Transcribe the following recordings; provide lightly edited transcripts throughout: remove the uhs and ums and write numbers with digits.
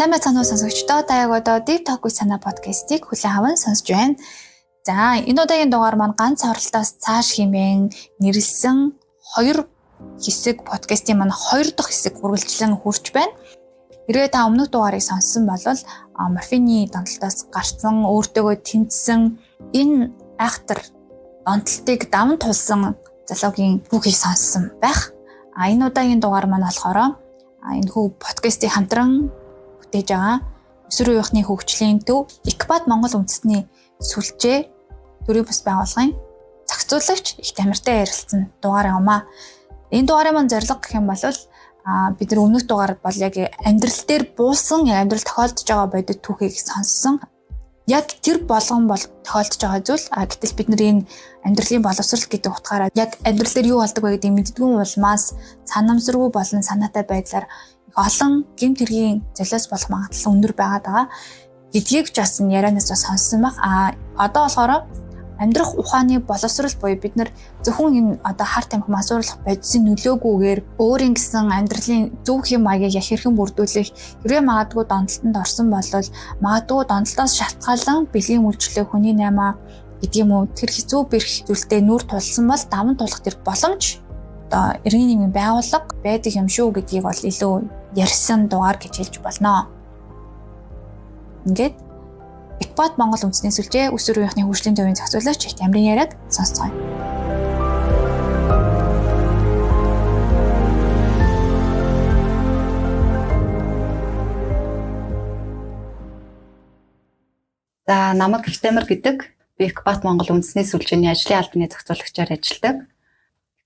Сайн байцгаана уу сонсогчдоо. Та яг одоо Deep Talk with Sana podcast-ийг хүлээн аван сонсож байна. За, энэ удаагийн дугаар маань ганц оролтоос цааш хэмээн нэрлсэн 2 хэсэг подкастын маань 2 дахь хэсэг үргэлжлэн хүрч байна. Хэрвээ та өмнөх дугаарыг сонссон бол морфины донтолтоос гарсан, өөртөөгөө тэнцсэн энэ айхтар донтолтыг даван тулсан залуугийн түүхийг сонссон байх. Энэ удаагийн дугаар маань болохоор энэ хүү подкастыг хамтран бүтээж байгаа өсвөр үеийнхний хөгжлийн төв Экбат Монгол үндэстний сүлжээ төрийн бас байгууллагын зохицуулагч их тамиртай ярилцсан дугаар юм аа. Энэ дугаарын маань зорилго гэх юм бол бид нар өмнөх дугаард бол яг амьдрал дээр буусан амьдрал тохиолдож байгаа бодит түүхийг сонссон. Яг тэр болгон бол тохиолдож байгаа зүйл. Гэтэл бид нар энэ амьдралын боловсрол гэдэг утгаараа яг амьдрал дээр юу болдог вэ гэдгийг мэддэггүй улмаас санамсаргүй болон санаатай байдлаар олон гэмт хэргийн золиос болох магадлал өндөр байгаа гэдгийг ч бас ярианаас бас сонссон баг. Одоо болохоор амьдрах ухааны боловсрол буюу бид нар зөвхөн энэ одоо харт тамхи масуурлах бодисын нөлөөгүйгээр өөрийн гэсэн амьдралын зөв хэм маягийг яг хэрхэн бүрдүүлэх, хэрвээ магадгүй донтолтонд орсон бол магадгүй донтолтоос шалтгаалan бэлгийн үйлчлэг хүний наймаа гэдэг юм уу тэр хэцүү бэрх зүйлтэй нүүр тулсан бол даван тулах тэр боломж одоо иргэн нийгмийн байгууллага байдаг юм шүү гэдгийг бол илүү ярьсан дугаар гэж хэлж болно. Ингээд Экбат Монгол үндэстний сүлжээ өсвөр үеийнхний хөгжлийн төвийн зохицуулагч их тамирын яриаг сонсцгоё. За намайг их тамир гэдэг. Би Экбат Монгол үндэстний сүлжээний ажлын албаны зохицуулагчаар ажилладаг.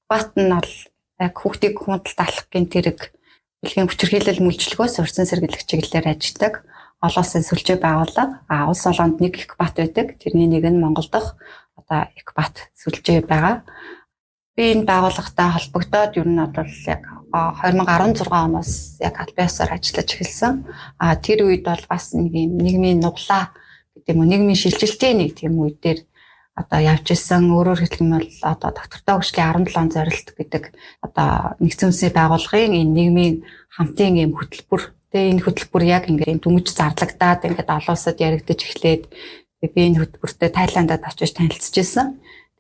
Экбат нь бол яг хүүхдийг хүндэлт алах гин тэрэг бэлгийн хүчирхийлэл мүлжлөгөөс урьдчилан сэргийлэх чиглэлээр ажилладаг. Олон улсын сүлжээ байгууллага. Улс олонд нэг Экбат байдаг. Тэрний нэг нь Монгол дахь одоо Экбат сүлжээ байгаа. Би энэ байгууллагатай холбогдоод ер нь бол яг 2016 оноос яг албан ёсоор ажиллаж эхэлсэн. Тэр үед бол бас нэг юм нийгмийн нуглаа гэдэг юм уу нийгмийн шилжилтийн нэг тийм үе дээр одоо явж исэн. Өөрөөр хэлэх юм бол одоо доктортой хөгжлийн 17 зорилт гэдэг одоо нэгдсэн үндэсний байгууллагын энэ нийгмийн хамтын юм хөтөлбөр. Тэгээ энэ хөтөлбөр яг ингээд дүнж зарлагдаад ингээд олон улсад яригдаж эхлээд би энэ хөтөлбөртөө Тайландад очиж танилцж ирсэн.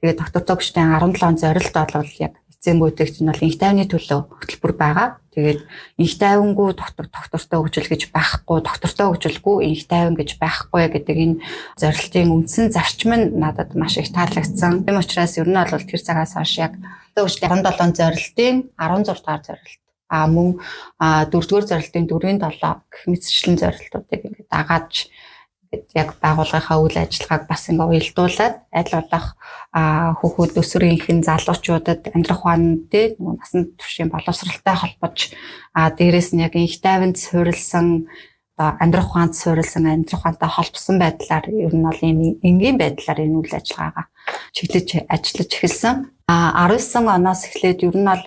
Тэгээ доктортой хөгжлийн 17 зорилт бол яг эцсийн бүтээгч нь бол инх тайвны төлөө хөтөлбөр байгаа. Тэгээд инх тайвангүй доктортой хөгжил гэж байхгүй, доктортой хөгжилгүй инх тайван гэж байхгүй гэдэг энэ зорилтын үндсэн зарчим нь надад маш их таалагдсан. Тийм учраас ер нь бол тэр цагаас хойш яг хөгжлийн 17 зорилтын 16 дахь зорилт мөн 4-р зорилтын 4-ийн 7 гэх мэтчлэн зорилтуудыг ингээд дагааж ингээд яг байгууллагынхаа үйл ажиллагааг бас ингээд уялдуулад аль болох хүүхэд өсвөрийнхэн залуучуудад амьдрах ухаанд насан туршийн боловсралтай холбож дээрээс нь яг инх тайванд суурилсан амьдрах ухаанд суурилсан амьдрах ухаантай холбосон байдлаар ер нь бол энэ энгийн байдлаар энэ үйл ажиллагаагаа чиглэж ажиллаж эхэлсэн. 19 оноос эхлээд ер нь бол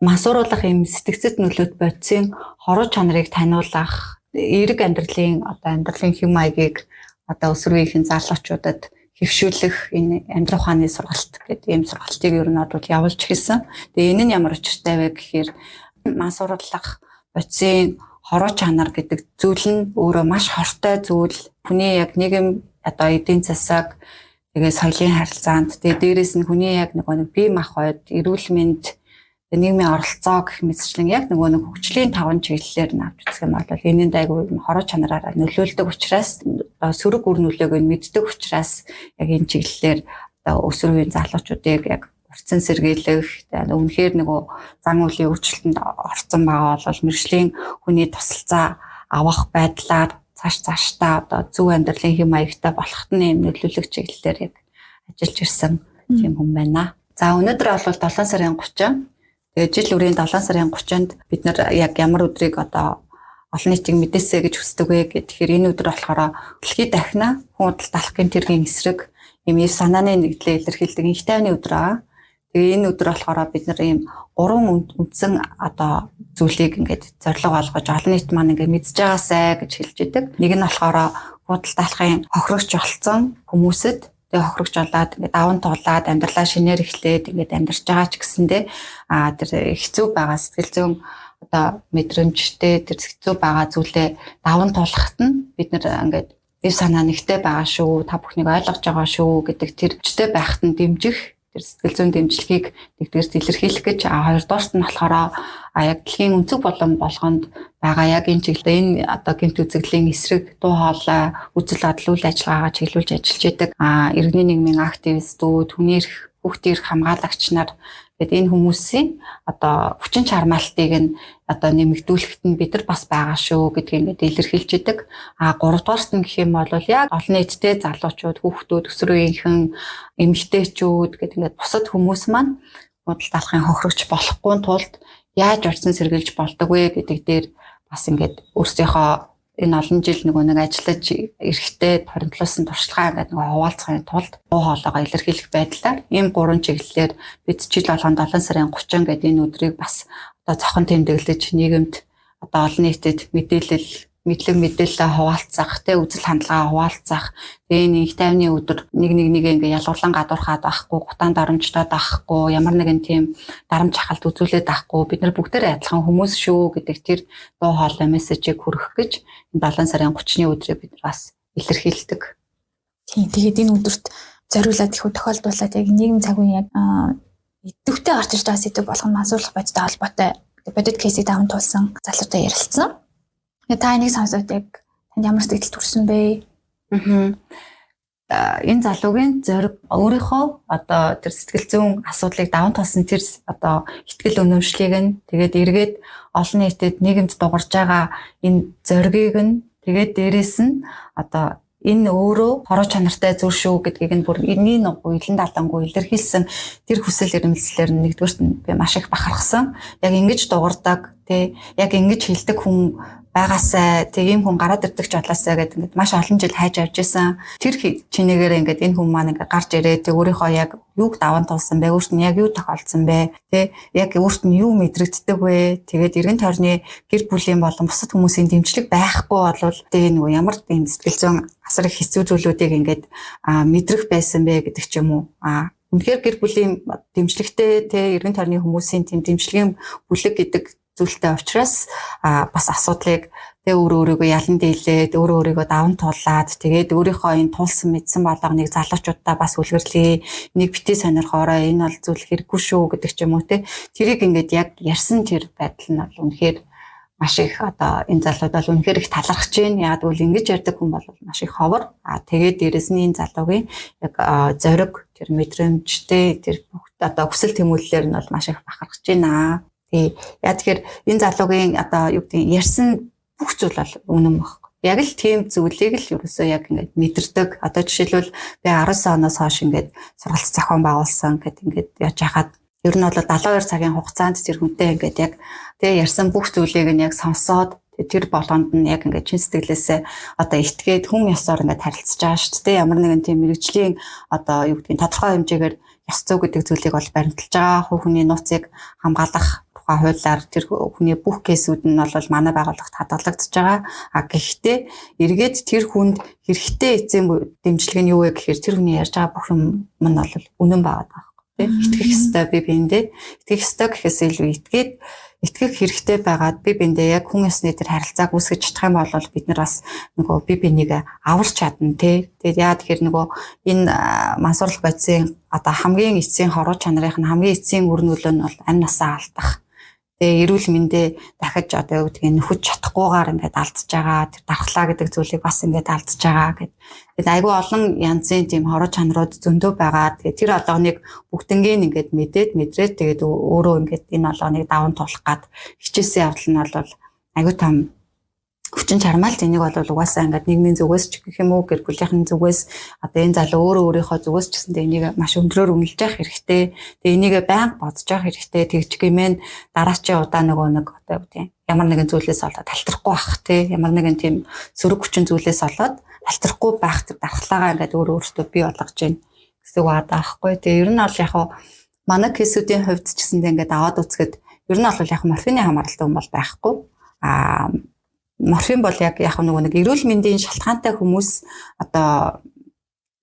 масууруулах юм сэтгцэд нөлөөт бодисын хоруу чанарыг таниулах, эерэг амьдралын хэм маягийг өсвөр үеийнхэн залуучуудад хэвшүүлэх энэ амьдрах ухааны сургалт гэдэг ийм сургалтыг ер нь бол явуулж эхэлсэн. Тэгээ энэ нь ямар учиртай вэ гэхээр масууруулах бодисын хоруу чанар гэдэг зүйл нь өөрөө маш хортой зүйл. Хүний яг нийгэм эдийн засаг тэгээ соёлын харилцаанд тэгээ дээрэс нь хүний яг нэг бие махбод, эрүүл мэнд нийгмийн оролцоо гэх мэтчлэн яг нэг хөгжлийн 5 чиглэлээр нь авч үзэх юм бол энэнд айгүй хороо чанараараа нөлөөлдөг учраас сөрөг үр нөлөөг нь мэддэг учраас яг энэ чиглэлээр өсвөр үеийн залуучуудыг яг урьдчилан сэргийлэх үнэхээр зан үйлийн өөрчлөлтөнд орсон байгаа бол мэргэжлийн хүний тусалцаа авах байдлаар цаашдаа зөв амьдралын хэм маягтай болоход нь юм нөлөөлөх чиглэлээр яг ажиллаж ирсэн тийм хүн байна. За өнөөдөр бол 7 сарын 30 тэгээ жил үрийн 7 сарын 30-нд бид нар яг ямар өдрийг олон нийтийг мэдээсэй гэж хүсдэг вэ гэхээр энэ өдөр болохоор дэлхий дахина хүн худалдаа алах гэмт хэргийн эсрэг ийм санааны нэгдлээ илэрхийлдэг инх тайвны өдөр аа. Тэгээ энэ өдөр болохоор бид нар ийм 3 үндсэн зүйлийг ингээд зорилго болгож олон нийт маань ингээд мэдж байгаасай гэж хэлж идэг. Нэг нь болохоор худалдаа алахын хохирогч болсон хүмүүсэд тэгээ хохирогч болоод ингээд даван туулаад амьдралаа шинээр эхлээд ингээд амьдарч байгаа ч гэсэндээ тэр хэцүү байгаа сэтгэл зүйн одоо мэдрэмжтэй тэр хэцүү байгаа зүйлээ даван туулахт нь бид нэр ингээд ив санаа нэгтэй байгаа шүү, та бүхнийг ойлгож байгаа шүү гэдэг тэр хүчтэй байхад нь дэмжих, тэр сэтгэл зүйн дэмжлэгийг нэгдүгээр илэрхийлэх гэж хоёрдугаарт нь болохоор яг дэлхийн өнцөг болон болгонд байгаа яг энэ чиглэлээр энэ одоо гэмт үзэгдлийн эсрэг дуу хоолой, үзэл бодол, үйл ажиллагаагаа чиглүүлж ажиллаж идэг иргэний нийгмийн активистүүд, хүний эрх, хүүхдийн эрх хамгаалагч нар гэдэг энэ хүмүүсийн одоо хүчин чармаалтыг нь одоо нэмэгдүүлэхэд нь бид нар бас байгаа шүү гэдгийг ингээд илэрхийлж идэг. 3 дугаарт нь гэх юм бол яг олон нийтэд залуучууд, хүүхдүүд, өсвөр үеийнхэн, эмэгтэйчүүд гэдэг ингээд бусад хүмүүс маань худал талхын хохирогч болохгүй тулд яаж урьдчилан сэргийлж болдог вэ гэдэг дээр бас ингээд өөрсдийнхөө энэ олон жил нэг ажиллаж эрэхтэй хоригдлуулсан туршлагаа ингээд хуваалцахын тулд дуу хоолойгоо илэрхийлэх байдлаар ийм 3 чиглэлээр бид жил болгонд 7 сарын 30 гэдэг энэ өдрийг бас одоо зохон тэмдэглэж нийгэмд одоо олон нийтэд мэдээлэлээ хуваалцах, үзэл хандлагаа хуваалцах, энэ их тайвны өдөр нэг ингээ ялгарлан гадуурхаад байхгүй, гутаан дарамжтаад байхгүй, ямар нэгэн тийм дарамж хахалт үзүүлээд байхгүй, бид нар бүгдээрээ адилхан хүмүүс шүү гэдэг тэр дуу хоолой мессежийг хүргэх гэж энэ 7 сарын 30-ны өдрийг бид бас илэрхийлдэг. Тийм, тэгээд энэ өдөрт зориулаад их тохиолдуулаад яг нийгэм цаг үеийн яг идэвхтэй гарч ирж байгаа сэдв болгон мансуурлах бодтой холбоотой бодит кейсийг даван туулсан залуутай ярилцсан. Та энийг сонсоод яг танд ямар сэтгэл төрсөн бэ? Энэ залуугийн зориг өөрийнхөө одоо тэр сэтгэл зүйн асуудлыг даван туулсан тэр одоо ихтгэл өнөмшлийг нь тэгээд эргээд олон нийтэд нийгэмд дугарж байгаа энэ зоригийг нь тэгээд дээрэс нь одоо энэ өөрөө хороо чанартай зүйл шүү гэдгийг нь бүр энэний уйлан далангуй илэрхийлсэн тэр хүсэл эрмэлзлээр нэгдүгээрт нь би маш их бахархсан. Яг ингэж дуурдаг, тэг яг ингэж хилдэг хүн байгаасаа тэг ийм хүн гараад ирдэг ч болоосаа гэдэг ингээд маш олон жил хайж авч исэн. Тэр чинээгээр ингээд энэ хүн маань ингээд гарч ирээд тэг өөрийнхөө яг юуг даван туулсан бэ? Өөрт нь яг юу тохиолдсон бэ? Тэг яг өөрт нь юу мэдрэгддэг вэ? Тэгээд эргэн тойрны гэр бүлийн болон бусад хүмүүсийн дэмжлэг байхгүй болвол тэг нөгөө ямар тийм сэтгэл зүйн асар их хэцүү зүйлүүдийг ингээд мэдрэх байсан бэ гэдэг ч юм уу. Үнэхээр гэр бүлийн дэмжлэгтэй тэг эргэн тойрны хүмүүсийн тийм дэмжлэгийн бүлэг гэдэг зүйлтэй учраас бас асуудлыг тэг өөрийгөө ялан дийлээд өөрийгөө даван туулаад тэгээд өөрийнхөө энэ туулсан мэдсэн болгоныг залуучуудаа бас үлгэрлэе. Энийг битгий сонирхоорой. Энэ бол зүйл хэрэггүй шүү гэдэг ч юм уу те. Тэрийг ингээд яг ярьсан тэр байдал нь бол үнэхээр маш их одоо энэ залууд бол үнэхээр их талархаж байна. Яг үл ингэж ярьдаг хүн бол маш их ховор. Тэгээд дээрэс нь энэ залуугийн яг зориг, тэр мэдрэмжтэй, тэр бүх одоо хүсэл тэмүүллээр нь бол маш их бахархаж байна. Яа тэгэхээр энэ залуугийн одоо юу гэдэг ярьсан бүх зүйл бол үнэн багхгүй. Яг л тийм зүйлийг л ерөөсөө яг ингээд мэдэрдэг. Одоо жишээлбэл би 19 оноос хойш ингээд сургалт зохион байгуулсан гэдэг ингээд яаж яхад ер нь бол 72 цагийн хугацаанд тэр хүнтэй ингээд яг тэгээ ярьсан бүх зүйлийг нь яг сонсоод тэр болгонд нь яг ингээд чин сэтгэлээсээ одоо итгээд хүн ёсоор ингээд харилцаж байгаа шүү дээ. Ямар нэгэн тийм мэрэгжлийн одоо юу гэдэг тодорхой хэмжээгээр ёс зүй гэдэг зүйлийг бол баримталж байгаа. Хувь хүний нууцыг хамгаалах хуулиар тэр хүний бүх кейсүүд нь бол манай байгууллагт хадгалагдаж байгаа. Гэхдээ эргээд тэр хүнд хэрэгтэй эзэн дэмжлэг нь юу вэ гэхээр тэр хүний ярьж байгаа бүх юм нь бол үнэн байгаа байхгүй тийм. Итгэх ёстой би биэндээ. Итгэх ёстой гэхээс илүү итгэх хэрэгтэй байгаад би биэндээ яг хүн ёсны тэр харилцааг үүсгэж чадах юм бол бид нар бас нөгөө би бинийг аварч чадна тий. Тэгээд яа тэгэхээр нөгөө энэ мансуурлах бодисын одоо хамгийн эцсийн хороо чанарын хамгийн эцсийн үр нөлөө нь бол амь насаа алдах. Тэгээ эрүүл мэндэ дахиж одоо юу гэдгийг нөхөж чадахгүйгээр ингээд алдчихж байгаа. Тэр дархлаа гэдэг зүйлийг бас ингээд алдчихж байгаа гэд. Тэгээд айгүй олон янзын тийм хороо чанарууд зөндөө байгаа. Тэгээд тэр олгоныг бүгднгийн ингээд мэдрээд тэгээд өөрөө ингээд энэ олгоныг даван туулах гад хичээсэн явдал нь бол айгүй том хүчин чармаалт. Энийг бол угаасаа ингээд нийгмийн зүгээс ч гэх юм уу гэр бүлийнхэн зүгээс одоо энэ залуу өөрийнхөө зүгээс ч гэсэндээ энийг маш өндрөөр үнэлж явах хэрэгтэй. Тэгээ энийг байнга бодож явах хэрэгтэй. Тэгж гэмээр дараачийн удаа нөгөө нэг одоо юу гэдэг ямар нэгэн зүйлээс олоод талтрахгүй байх тий. Ямар нэгэн тийм сөрөг хүчин зүйлээс олоод талтрахгүй байх тэр дархлаагаа ингээд өөртөө бий болгож гин гэсэн үг аахгүй. Тэгээ ер нь бол яг манай кейсүүдийн хувьд ч гэсэндээ ингээд аваад үзэхэд ер нь бол яг морфины хамааралтай хүн бол байхгүй. Морфин бол яг нөгөө нэг эрүүл мэндийн шалтгаантай хүмүүс одоо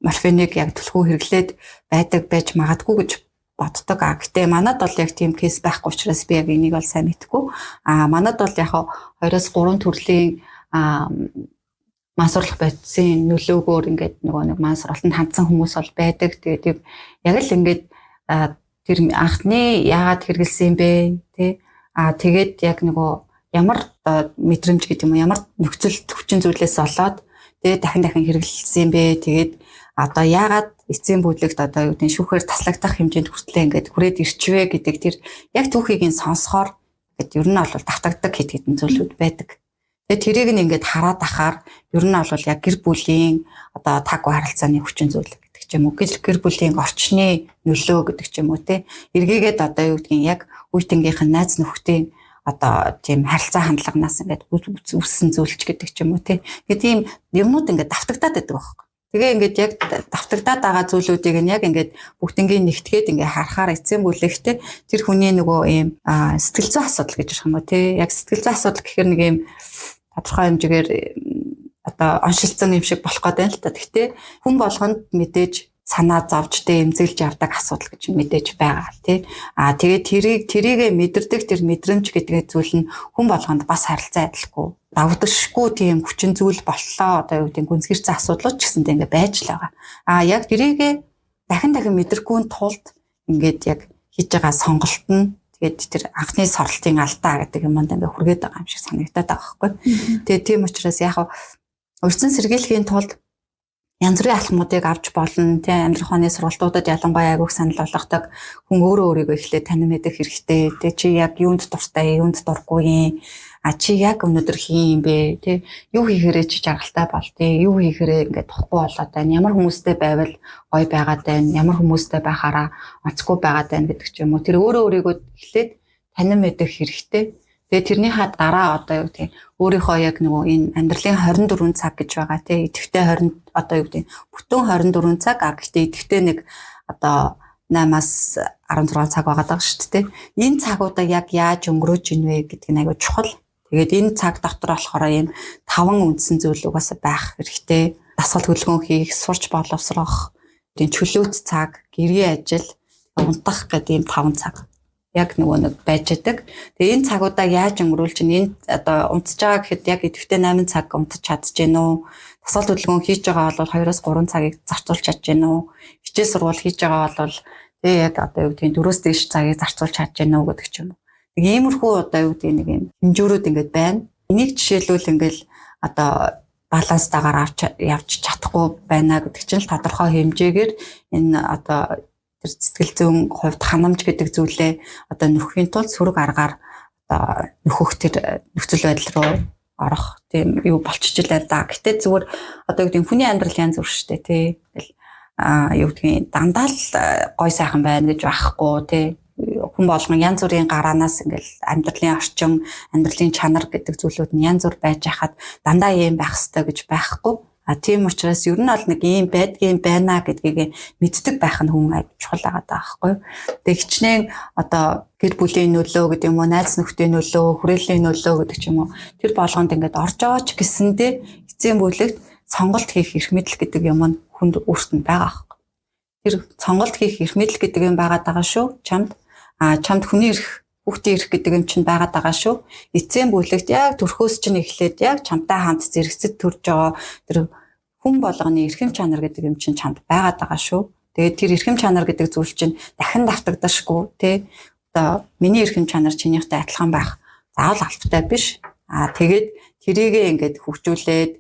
морфиныг яг түлхүү хэрэглээд байдаг байж магадгүй гэж боддог. Гэтэ манад бол яг тийм кейс байхгүй учраас би яг энийг бол сайн мэдэхгүй. Манад бол яг 2-3 төрлийн мансуурлах бодисын нөлөөгөөр ингээд нэг мансуурлалтанд хандсан хүмүүс бол байдаг. Тэгээд яг л ингээд тэр анхны яагаад хэрэгэлсэн бэ тий тэгээд яг ямар мэдрэмж гэдэг юм уу ямар нөхцөлд хүчин зүйлээс болоод тэгээд дахин хэрэгэлсэн бэ тэгээд одоо яагаад эцсийн бүлэгт одоо юу гэдэг шүүхээр таслагдах хэмжээнд хүртлээ ингээд хүрээд ирчвэ гэдэг тэр яг түүхийг нь сонсохоор гэдэг ер нь бол давтагддаг хэдэн зүйлүүд байдаг. Тэгээд тэрийг нь ингээд хараад ахаар ер нь бол яг гэр бүлийн одоо таг харилцааны хүчин зүйл гэдэг ч юм уу гэр бүлийн орчны нөлөө гэдэг ч юм уу те эргээгээд одоо юу гэдгийг яг үеийнхнийх нь найз нөхдийн одоо тийм харилцаа хандлаганаас ингээд үүссэн зүйлч гэдэг ч юм уу те гэдэг ийм юмнууд ингээд давтагдаад байдаг байхгүй. Тэгээ ингээд яг давтагдаад байгаа зүйлүүдийг нь яг ингээд бүгднгийн нэгтгээд ингээд харахаар эцсийн бүлэгтээ тэр хүний ийм сэтгэл зүйн асуудал гэж ярих юм уу те яг сэтгэл зүйн асуудал гэхэр нэг ийм тодорхой хэмжээгээр одоо оншилсан юм шиг болох гэдэг л та. Гэхдээ хүн болгонд мэдээж санаа зовж эмзэглэж явдаг асуудал гэж мэдээж байгаа тий. Тэгээд тэрийг мэдэрдэг тэр мэдрэмж гэдэг зүйл нь хүн болгонд бас харилцаа адилгүй давдагшгүй тийм хүчин зүйл боллоо. Одоо юу гэдэг гүнзгийрсэн асуудлууд ч гэсэндээ ингээ байж л байгаа. Яг тэрийг дахин мэдэрхүүн тулд ингээд яг хийж байгаа сонголт нь тэгээд тэр анхны сорилтын алдаа гэдэг юмд ингээ хүргээд байгаа юм шиг санагдаад байгаа байхгүй. Тэгээд тийм учраас яг урьдчилан сэргийлэхийн тулд янз бүрийн алхмуудыг авч болно. Тэ амьдрах оны сургалтуудад ялангуяа айгүйх санал болгодог хүн өөрийгөө эхлээд танин мэдэх хэрэгтэй. Тэ чи яг юунд дуртай, юунд дургүй юм. Чи яг өнөөдөр хийн юм бэ? Тэ юу хийхээрээ чи жаргалтай болтыг, юу хийхээрээ ингээд тухгүй болоод байна. Ямар хүмүүстэй байвал гоё байгаад байна. Ямар хүмүүстэй байхаараа онцгүй байгаад байна гэдэг ч юм уу. Тэр өөрийгөө эхлээд танин мэдэх хэрэгтэй. Тэгээ тэрнийхээ дараа одоо юу гэдэг өөрийнхөө яг энэ амьдралын 24 цаг гэж байгаа тий идэвхтэй 20 одоо юу гэдэг бүтэн 24 цаг гэхдээ идэвхтэй нэг одоо 8-аас 16 цаг байгаа даа шүү дээ. Энэ цагуудаа яг яаж өнгөрөөж ийнвэ гэдэг нь аягүй чухал. Тэгээд энэ цаг дотор болохоор ийм 5 үндсэн зүйл угаасаа байх хэрэгтэй. Дасгал хөдөлгөөн хийх, сурч боловсрох, тийм чөлөөт цаг, гэргийн ажил, унтах гэдэг ийм 5 цаг яг нэг байж байгаа. Тэгээ энэ цагуудаа яаж өнгөрүүлж энэ одоо унтж байгаа гэхэд яг идэвхтэй 8 цаг унтж чадчихэв үү? Дасгал хөдөлгөөн хийж байгаа бол 2-3 цагийг зарцуулж чадчихэв үү? Хичээл сургууль хийж байгаа бол тэгээ яг одоо юу гэдэг 4-өөс дээш цагийг зарцуулж чадчихэв үү гэдэг ч юм уу. Тэгээ иймэрхүү одоо юу гэдэг нэг юм хэмжүүрүүд ингээд байна. Энийг жишээлбэл ингээл одоо баланстайгаар явж чадахгүй байна гэдэг чинь тодорхой хэмжээгээр энэ одоо сэтгэл зүйн хувьд ханамж гэдэг зүйлээ одоо нөхөхийн тулд сөрөг аргаар одоо нөхөх тэр нөхцөл байдал руу орох тийм юу болчихжээ да. Гэтэ зүгээр одоо юу гэдэг хүний амьдрал янз бүр шүү дээ тий. Тэгэл юу гэдгийг дандаа л гой сайхан байна гэж байхгүй тий. Хүн болгон янз бүрийн гараанаас ингээл амьдралын орчин, амьдралын чанар гэдэг зүйлүүд нь янз бүр байж хахад дандаа ийм байх ёстой гэж байхгүй. Тийм учраас ер нь бол нэг ийм байдгийн байна гэдгийг мэддэг байх нь хүн аяг чухал байгаа байхгүй. Тэгээ хичнээн одоо гэр бүлийн нөлөө гэдэг юм уу, найз нөхдийн нөлөө, хүрээллийн нөлөө гэдэг ч юм уу. Тэр болгонд ингээд орж байгаа ч гэсэндээ эцсийн бүлэгт сонголт хийх эрх мэдэл гэдэг юм нь хүнд өөрт нь байгаа байхгүй. Тэр сонголт хийх эрх мэдэл гэдэг юм байгаад байгаа шүү. Чамд хүний эрх хүүхдийн эрх гэдэг юм чинь байгаад байгаа шүү. Эцсийн бүлэгт яг төрхөөс чинь эхлээд яг чамтай хамт зэрэгцэд төрж байгаа тэр хүн болгоны эрхэм чанар гэдэг юм чинь чамд байгаад байгаа шүү. Тэгээд тэр эрхэм чанар гэдэг зүйл чинь дахин давтагдашгүй тий. Одоо миний эрхэм чанар чинийхтэй адилхан байх заавал албатай биш. Тэгээд тэрийгээ ингээд хөгжүүлээд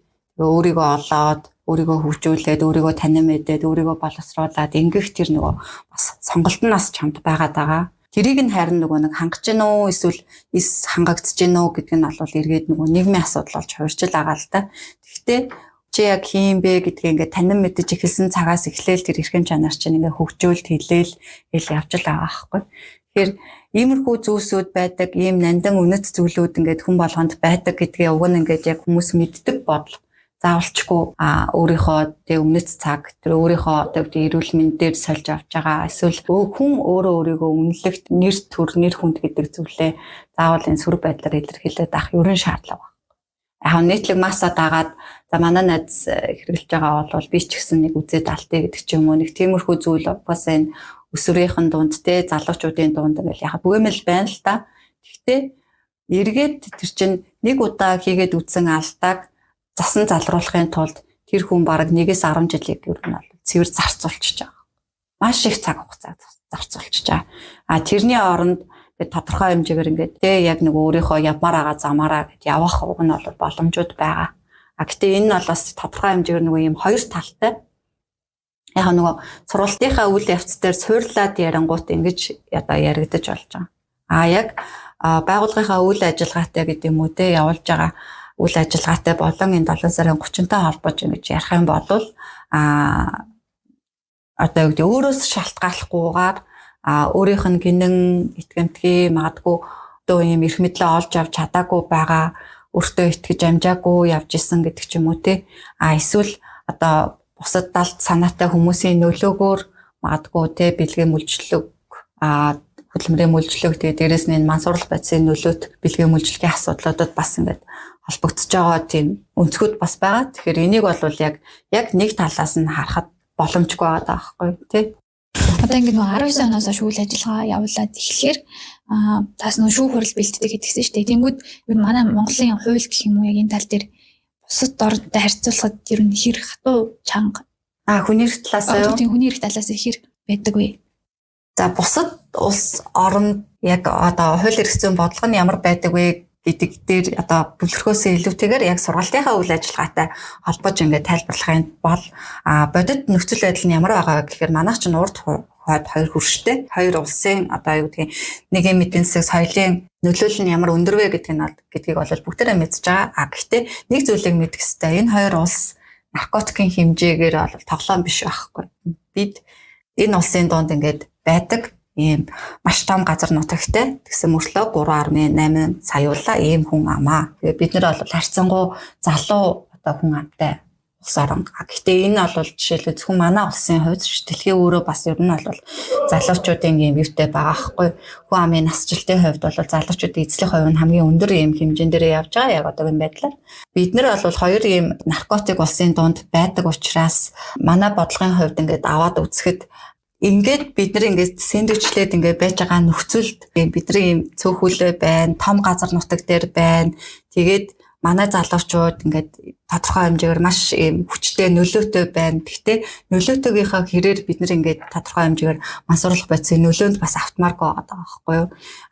өөрийгөө олоод өөрийгөө хөгжүүлээд өөрийгөө танин мэдээд өөрийгөө боловсруулад ингэх тэр бас сонголт нь бас чамд байгаад байгаа. Тэрийг нь харин нэг хангаж гин үү эсвэл хангагдж гин үү гэдэг нь бол эргээд нийгмийн асуудал болж хуурчил байгаа л да. Гэхдээ чи яг хийм бэ гэдгийг ингээд танин мэдэж эхэлсэн цагаас эхлээл тэр эрхэм чанар чинь ингээд хөгжөөлт хэлээл явж л байгаа байхгүй. Тэгэхээр иймэрхүү зүйлсүүд байдаг, ийм нандин үнэт зүйлүүд ингээд хүн болгонд байдаг гэдгээ уг нь ингээд яг хүмүүс мэддэг бодол заавалчгүй өөрийнхөө тэг өмнөд цаг тэр өөрийнхөө одоо эрүүл мэндээр сольж авч байгаа эсвэл хүн өөрийгөө үнэлэхт нэр төр нэр хүнд гэдэг зүйлээ заавал энэ сүр байдлаар илэрхийлээд авах ерөн шаардлага байна. Яг нийтлэг масса дагаад за манай найз хэрэглэж байгаа бол би ч гэсэн нэг үзээд алтыг гэдэг ч юм уу нэг тиймэрхүү зүйл бас энэ өсвөрийнхэн дунд те залуучуудын дунд ингээл яхаа бүгэмэл байна л та. Гэхдээ эргээд тэр чинь нэг удаа хийгээд үтсэн алдааг засан залруулахын тулд тэр хүн бараг 1-10 жилийг ер нь бол цэвэр зарцуулчихж байгаа. Маш их цаг хугацаа зарцуулчихж байгаа. А тэрний оронд тодорхой хэмжээгээр ингээд те яг нэг өөрийнхөө явмаар байгаа замаараа гэд явах уг нь бол боломжууд байгаа. А гэтээ энэ нь бол бас тодорхой хэмжээгээр нэг юм хоёр талтай. Яг нөгөө сургалтынхаа үйл явц дээр суурлаад ярангуут ингэж одоо яригдаж болж байгаа. А яг байгууллагынхаа үйл ажиллагаатай гэдэг юм уу те явуулж байгаа үйл ажиллагаатай болон энэ 7 сарын 30-тай холбож ингэж ярих юм бол одоо юу гэдэг өөрөөс шалтгааллахгүйгээр өөрийнх нь гинэн итгэмтгий магадгүй одоо юм эрх мэдлээ олж авч чадаагүй байгаа өөртөө итгэж амжаагүй явж исэн гэдэг ч юм уу те эсвэл одоо бусад далд санаатай хүмүүсийн нөлөөгөөр магадгүй те бэлгийн мүлжлэг хөдөлмөрийн мүлжлэг тэгээ дээрэс нь мансуурлах байцын нөлөөт бэлгийн мүлжлэгийн асуудлуудад бас ингээд холбогдож байгаа тийм өнцгүүд бас байгаа. Тэгэхээр энийг бол яг нэг талаас нь харахад боломжгүй байгаа байхгүй тий. Одоо ингээд нөгөө 19 оноос хойш үйл ажиллагаа явуулаад эхлэхээр тас нөгөө шүүх хурал бэлддэг гэдгийгсэн шүү дээ. Тэнгүүд ер нь манай Монголын хууль гэх юм уу яг энэ тал дээр бусад орнтой харьцуулахад ер нь хэр хатуу чанга хүний эрх талаас юу? Тийм хүний эрх талаас хэр байдаг вэ? За бусад улс оронд яг одоо хууль эрх зүйн бодлого нь ямар байдаг вэ гэдэг дээр одоо бүлэрхөөсөө илүүтэйгээр яг сургалтынхаа үйл ажиллагаатай холбож ингээд тайлбарлахын бол бодит нөхцөл байдал нь ямар байгаа гэхээр манайх ч урд хойд хоёр хөрштэй хоёр улсын одоо юу гэдгийг нэгэн мэдэн засаг соёлын нөлөөлөл нь ямар өндөр вэ гэдгийг бол бүгдээрээ мэдж байгаа. Гэхдээ нэг зүйлийг мэдэх хэрэгтэй. Энэ хоёр улс наркотикийн хэмжээгээр бол тоглоом биш байхгүй. Бид энэ улсын дунд ингээд байдаг ийм маш том газар нутагтай тэгсэн мөртлөө 3.8 саяулаа ийм хүн амаа. Тэгээ бид нар бол харьцангуй залуу одоо хүн амтай улс орон. Гэхдээ энэ бол жишээлбэл зөвхөн манай улсын хувьд дэлхийн өөрөө бас ер нь бол залуучуудын ийм вьютэй байгаа байхгүй. Хүн амын насжилтын хувьд бол залуучуудын эзлэх хувь нь хамгийн өндөр ийм хэмжээнд дээр явж байгаа яг одоогийн байдлаар. Бид нар бол хоёр ийм наркотик улсын дунд байдаг учраас манай бодлогын хувьд ингээд аваад үзэхэд ингээд бид нар ингээд сэндвичлээд ингээд байж байгаа нөхцөлд бидний юм цөөхөлөө байна, том газар нутаг дээр байна. Тэгээд манай залуучууд ингээд тодорхой хэмжээгээр маш юм хүчтэй нөлөөтэй байна. Гэхдээ нөлөөтэйгийнхаа хэрээр бид нар ингээд тодорхой хэмжээгээр мансуурлах байцын нөлөөнд бас автмааргүй байгаа байхгүй юу?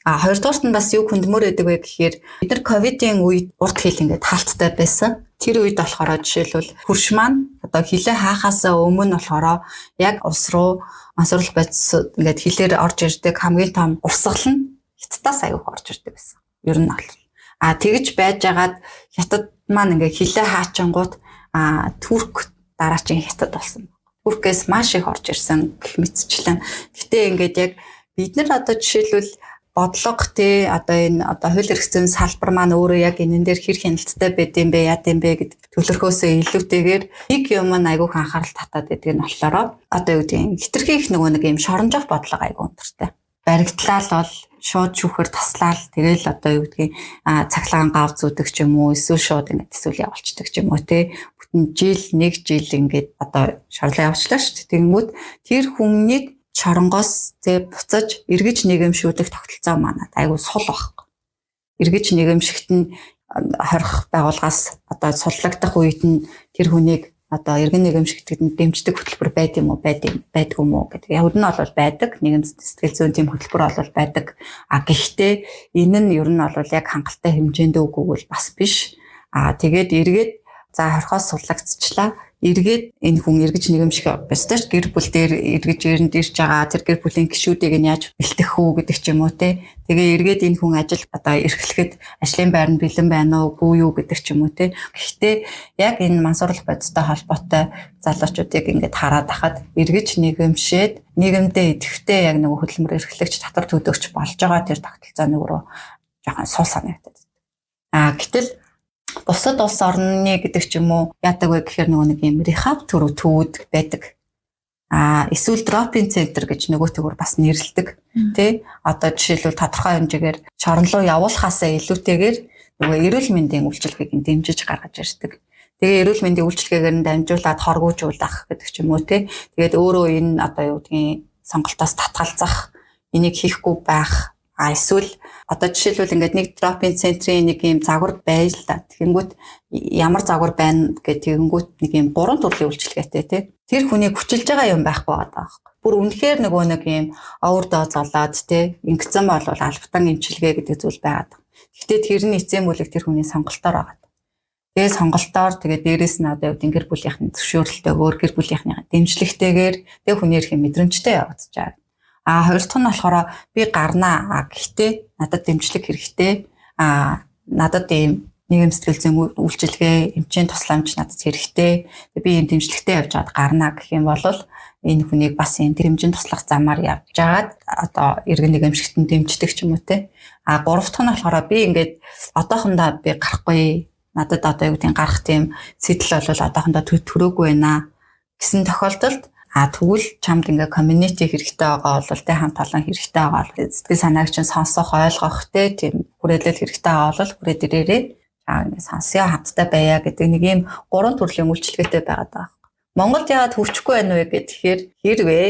Хоёрдугаарт нь бас юу хөндмөр байдаг вэ гэхээр бид нар ковидын үед урд хил ингээд хаалттай байсан. Тэр үед болохоор жишээлбэл хөрш маань одоо хилээ хаахаасаа өмнө болохоор яг ус руу мансуурлах байц ингээд хилээр орж ирдэг хамгийн том урсгал нь хятадаас аюух орж ирдэг байсан. Ер нь бол тэгж байж агаад хятад маань ингээ хилээ хаачингууд Турк дараачин хятад болсон. Туркээс маш их орж ирсэн гэх мэтчлэн. Гэтэ ингээд яг бид нар одоо жишээлбэл бодлого тий одоо энэ одоо хууль эрх зүйн салбар маань өөрөө яг энэ дээр хэр хяналттай байд юм бэ яа гэм бэ гэдэг төлөвлөхөөсөө илүүтэйгээр нэг юм айгүйх анхаарал татаад байдаг нь болохоор одоо юу гэдэг хитрхи их нэг юм шоронжох бодлого айгүй өндөртэй. Баригдлал бол шууд шүүхээр таслал тэгэл одоо юу гэдгийг цаглагаан гав зүүдэг ч юм уу эсвэл шууд ингээд эсвэл явуулцдаг ч юм уу те бүтэн нэг жил ингээд одоо шорлоо явуулчлаа шүү дээ. Тэгэнгүүт тэр хүнийг шоронгоос буцаж эргэж нийгэмшүүлэх тогтолцоо манад айгүй сул байхгүй. Эргэж нийгэмшигт нь хорих байгууллагаас одоо сурлагдах үед нь тэр хүнийг одоо иргэн нийгэмшигтэд дэмждэг хөтөлбөр байд юм уу байдгүй юм уу гэдэг. Яг нь бол байдаг. Нийгэм сэтгэл зүйн тийм хөтөлбөр бол байдаг. Гэхдээ энэ нь ер нь бол яг хангалттай хэмжээнд үгүй бол бас биш. Тэгээд эргээд за хорхоос сурлагдчихлаа. Эргээд энэ хүн эргэж нийгэмших бостойч гэр бүл дээр эргэж эрэнд ирж байгаа тэр гэр бүлийн гишүүдийг нь яаж бэлтгэх үү гэдэг ч юм уу те. Тэгээ эргээд энэ хүн ажил одоо эрхлэхэд ажлын байр нь бэлэн байна уу үгүй юу гэдэг ч юм уу те. Гэхдээ яг энэ мансуурлах бодистой холбоотой залуучуудыг ингээд хараад ахад эргэж нийгэмшээд нийгэмдээ идэвхтэй яг нэг хөдөлмөр эрхлэгч татвар төлөгч болж байгаа тэр тогтолцооны өрөө жоохон сул санагдаад. Гэтэл бусад улс орны гэдэг ч юм уу яадаг вэ гэхээр нэг юм рехаб төвүүд байдаг. Эсвэл дропин центр гэж нөгөө төгөр бас нэрлэдэг. Тэ одоо жишээлбэл тодорхой хэмжээгээр шорон руу явуулахаасаа илүүтэйгээр нөгөө эрүүл мэндийн үйлчилгээг нь дэмжиж гаргаж ирдэг. Тэгээ эрүүл мэндийн үйлчилгээгээр нь дамжуулаад хоргоожуулах гэдэг ч юм уу тэ. Тэгээд өөрөө энэ одоо юу гэдгийг сонголтоос татгалзах, энийг хийхгүй байх. Эсвэл одоо жишээлбэл ингээд нэг дропин центрийн нэг юм загвар байж л та. Тэгэнгүүт ямар загвар байна гэнгүүт нэг юм 3 төрлийн үйлчилгээтэй тий. Тэр хүнийг хүчилж байгаа юм байхгүй байгаа байхгүй. Бүр үнэхээр нөгөө нэг юм овerdose болоод тий ингэсэн бол албатан эмчилгээ гэдэг зүйл байгаад. Гэхдээ тэр нь эцсийн бүлэг тэр хүний сонголтоор байгаа. Тэгээ сонголтоор тэгээ дээрэс нь одоо гэр бүлийнхэн зөвшөөрөлтөөр гэр бүлийнхний дэмжлэгтэйгээр тэгээ хүний эрх мэдрэмжтэй явагдаж байгаа. Хоёр дахь нь болохоор би гарнаа. Гэхдээ надад дэмжлэг хэрэгтэй. Надад ийм нийгэм сэтгэл зүйн үйлчилгээ, эмчийн тусламж надад хэрэгтэй. Би ийм дэмжлэгтэй явж байгаад гарнаа гэх юм бол энэ хүнийг бас энэ дэмжин туслах замаар явж байгаад одоо иргэн нэгэмшигтэн дэмждэг ч юм уу те. Гурав дахь нь болохоор би ингээд одоохондоо би гарахгүй. Надад одоо юу гэдэг гарах тийм сэтэл бол одоохондоо төрөөгүй байна гэсэн тохиолдолд тэгвэл чамд ингээ community хэрэгтэй байгаа бол тэ хамт олон хэрэгтэй байгаа бол сэтгэл санааг чинь сонсох ойлгох тэ тийм хүрээлэл хэрэгтэй байгаа бол хүрээд ирээрээ ингээ сонсё хамтдаа байя гэдэг нэг юм 3 төрлийн үйлчилгээтэй байгаад байгаа. Монголд яагаад хөгжихгүй байна вэ гэхээр хэрвээ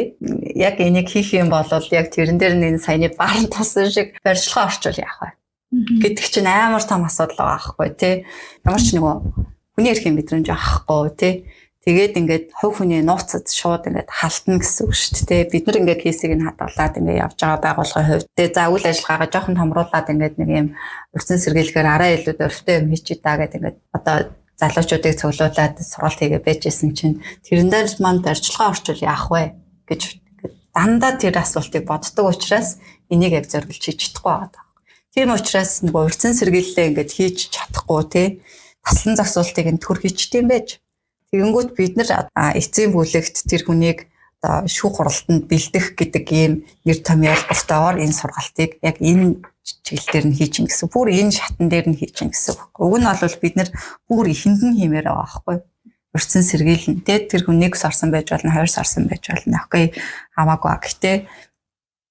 яг энийг хийх юм бол яг тэрэн дээр нэг саяны баран тосон шиг барьцлагаа орчвол яах вэ гэдэг чинь амар том асуудал байгаа байхгүй тий. Ямар ч нөгөө хүний эрхийн мэдрэмж авахгүй тий. Тэгээд ингээд хувь хүний нууцад шууд ингээд халтна гэсэн үг шүү дээ. Бид нар ингээд кейсийг нь хадгалаад ингээд явж байгаа байгууллагын хувьд тэгээ за үйл ажиллагаагаа жоохон томруулаад ингээд нэг юм урьдчилан сэргийлэхээр арай илүү дөрвтэй юм хийчихэд даа гэдэг ингээд одоо залуучуудыг цуглуулад сургалт хийгээ байжсэн чинь тэрэн дээр манд барьцлага орчвол яах вэ гэж дандаа тэр асуултыг боддог учраас энийг яг зориулж хийж чадахгүй байгаа. Тийм учраас нөгөө урьдчилан сэргийлэлээ ингээд хийж чадахгүй тий. Таслан зогсуултыг нь төр хийчтэй юм байж. Тэгэнгүүт бид нар эцсийн бүлэгт тэр хүнийг одоо шүүх хуралтанд бэлдэх гэдэг ийм нэр томьёо ялбартайгаар энэ сургалтыг яг энэ чиглэлээр нь хийж гин гэсэн. Бүр энэ шатан дээр нь хийж гин гэсэн. Уг нь бол бид нар бүр ихэнд нь хиймээр байгаа байхгүй. Урьдчилан сэргийлэн тэр хүнийг сорсон байж болно, хоёр сорсон байж болно. Окей хамаагүй. Гэхдээ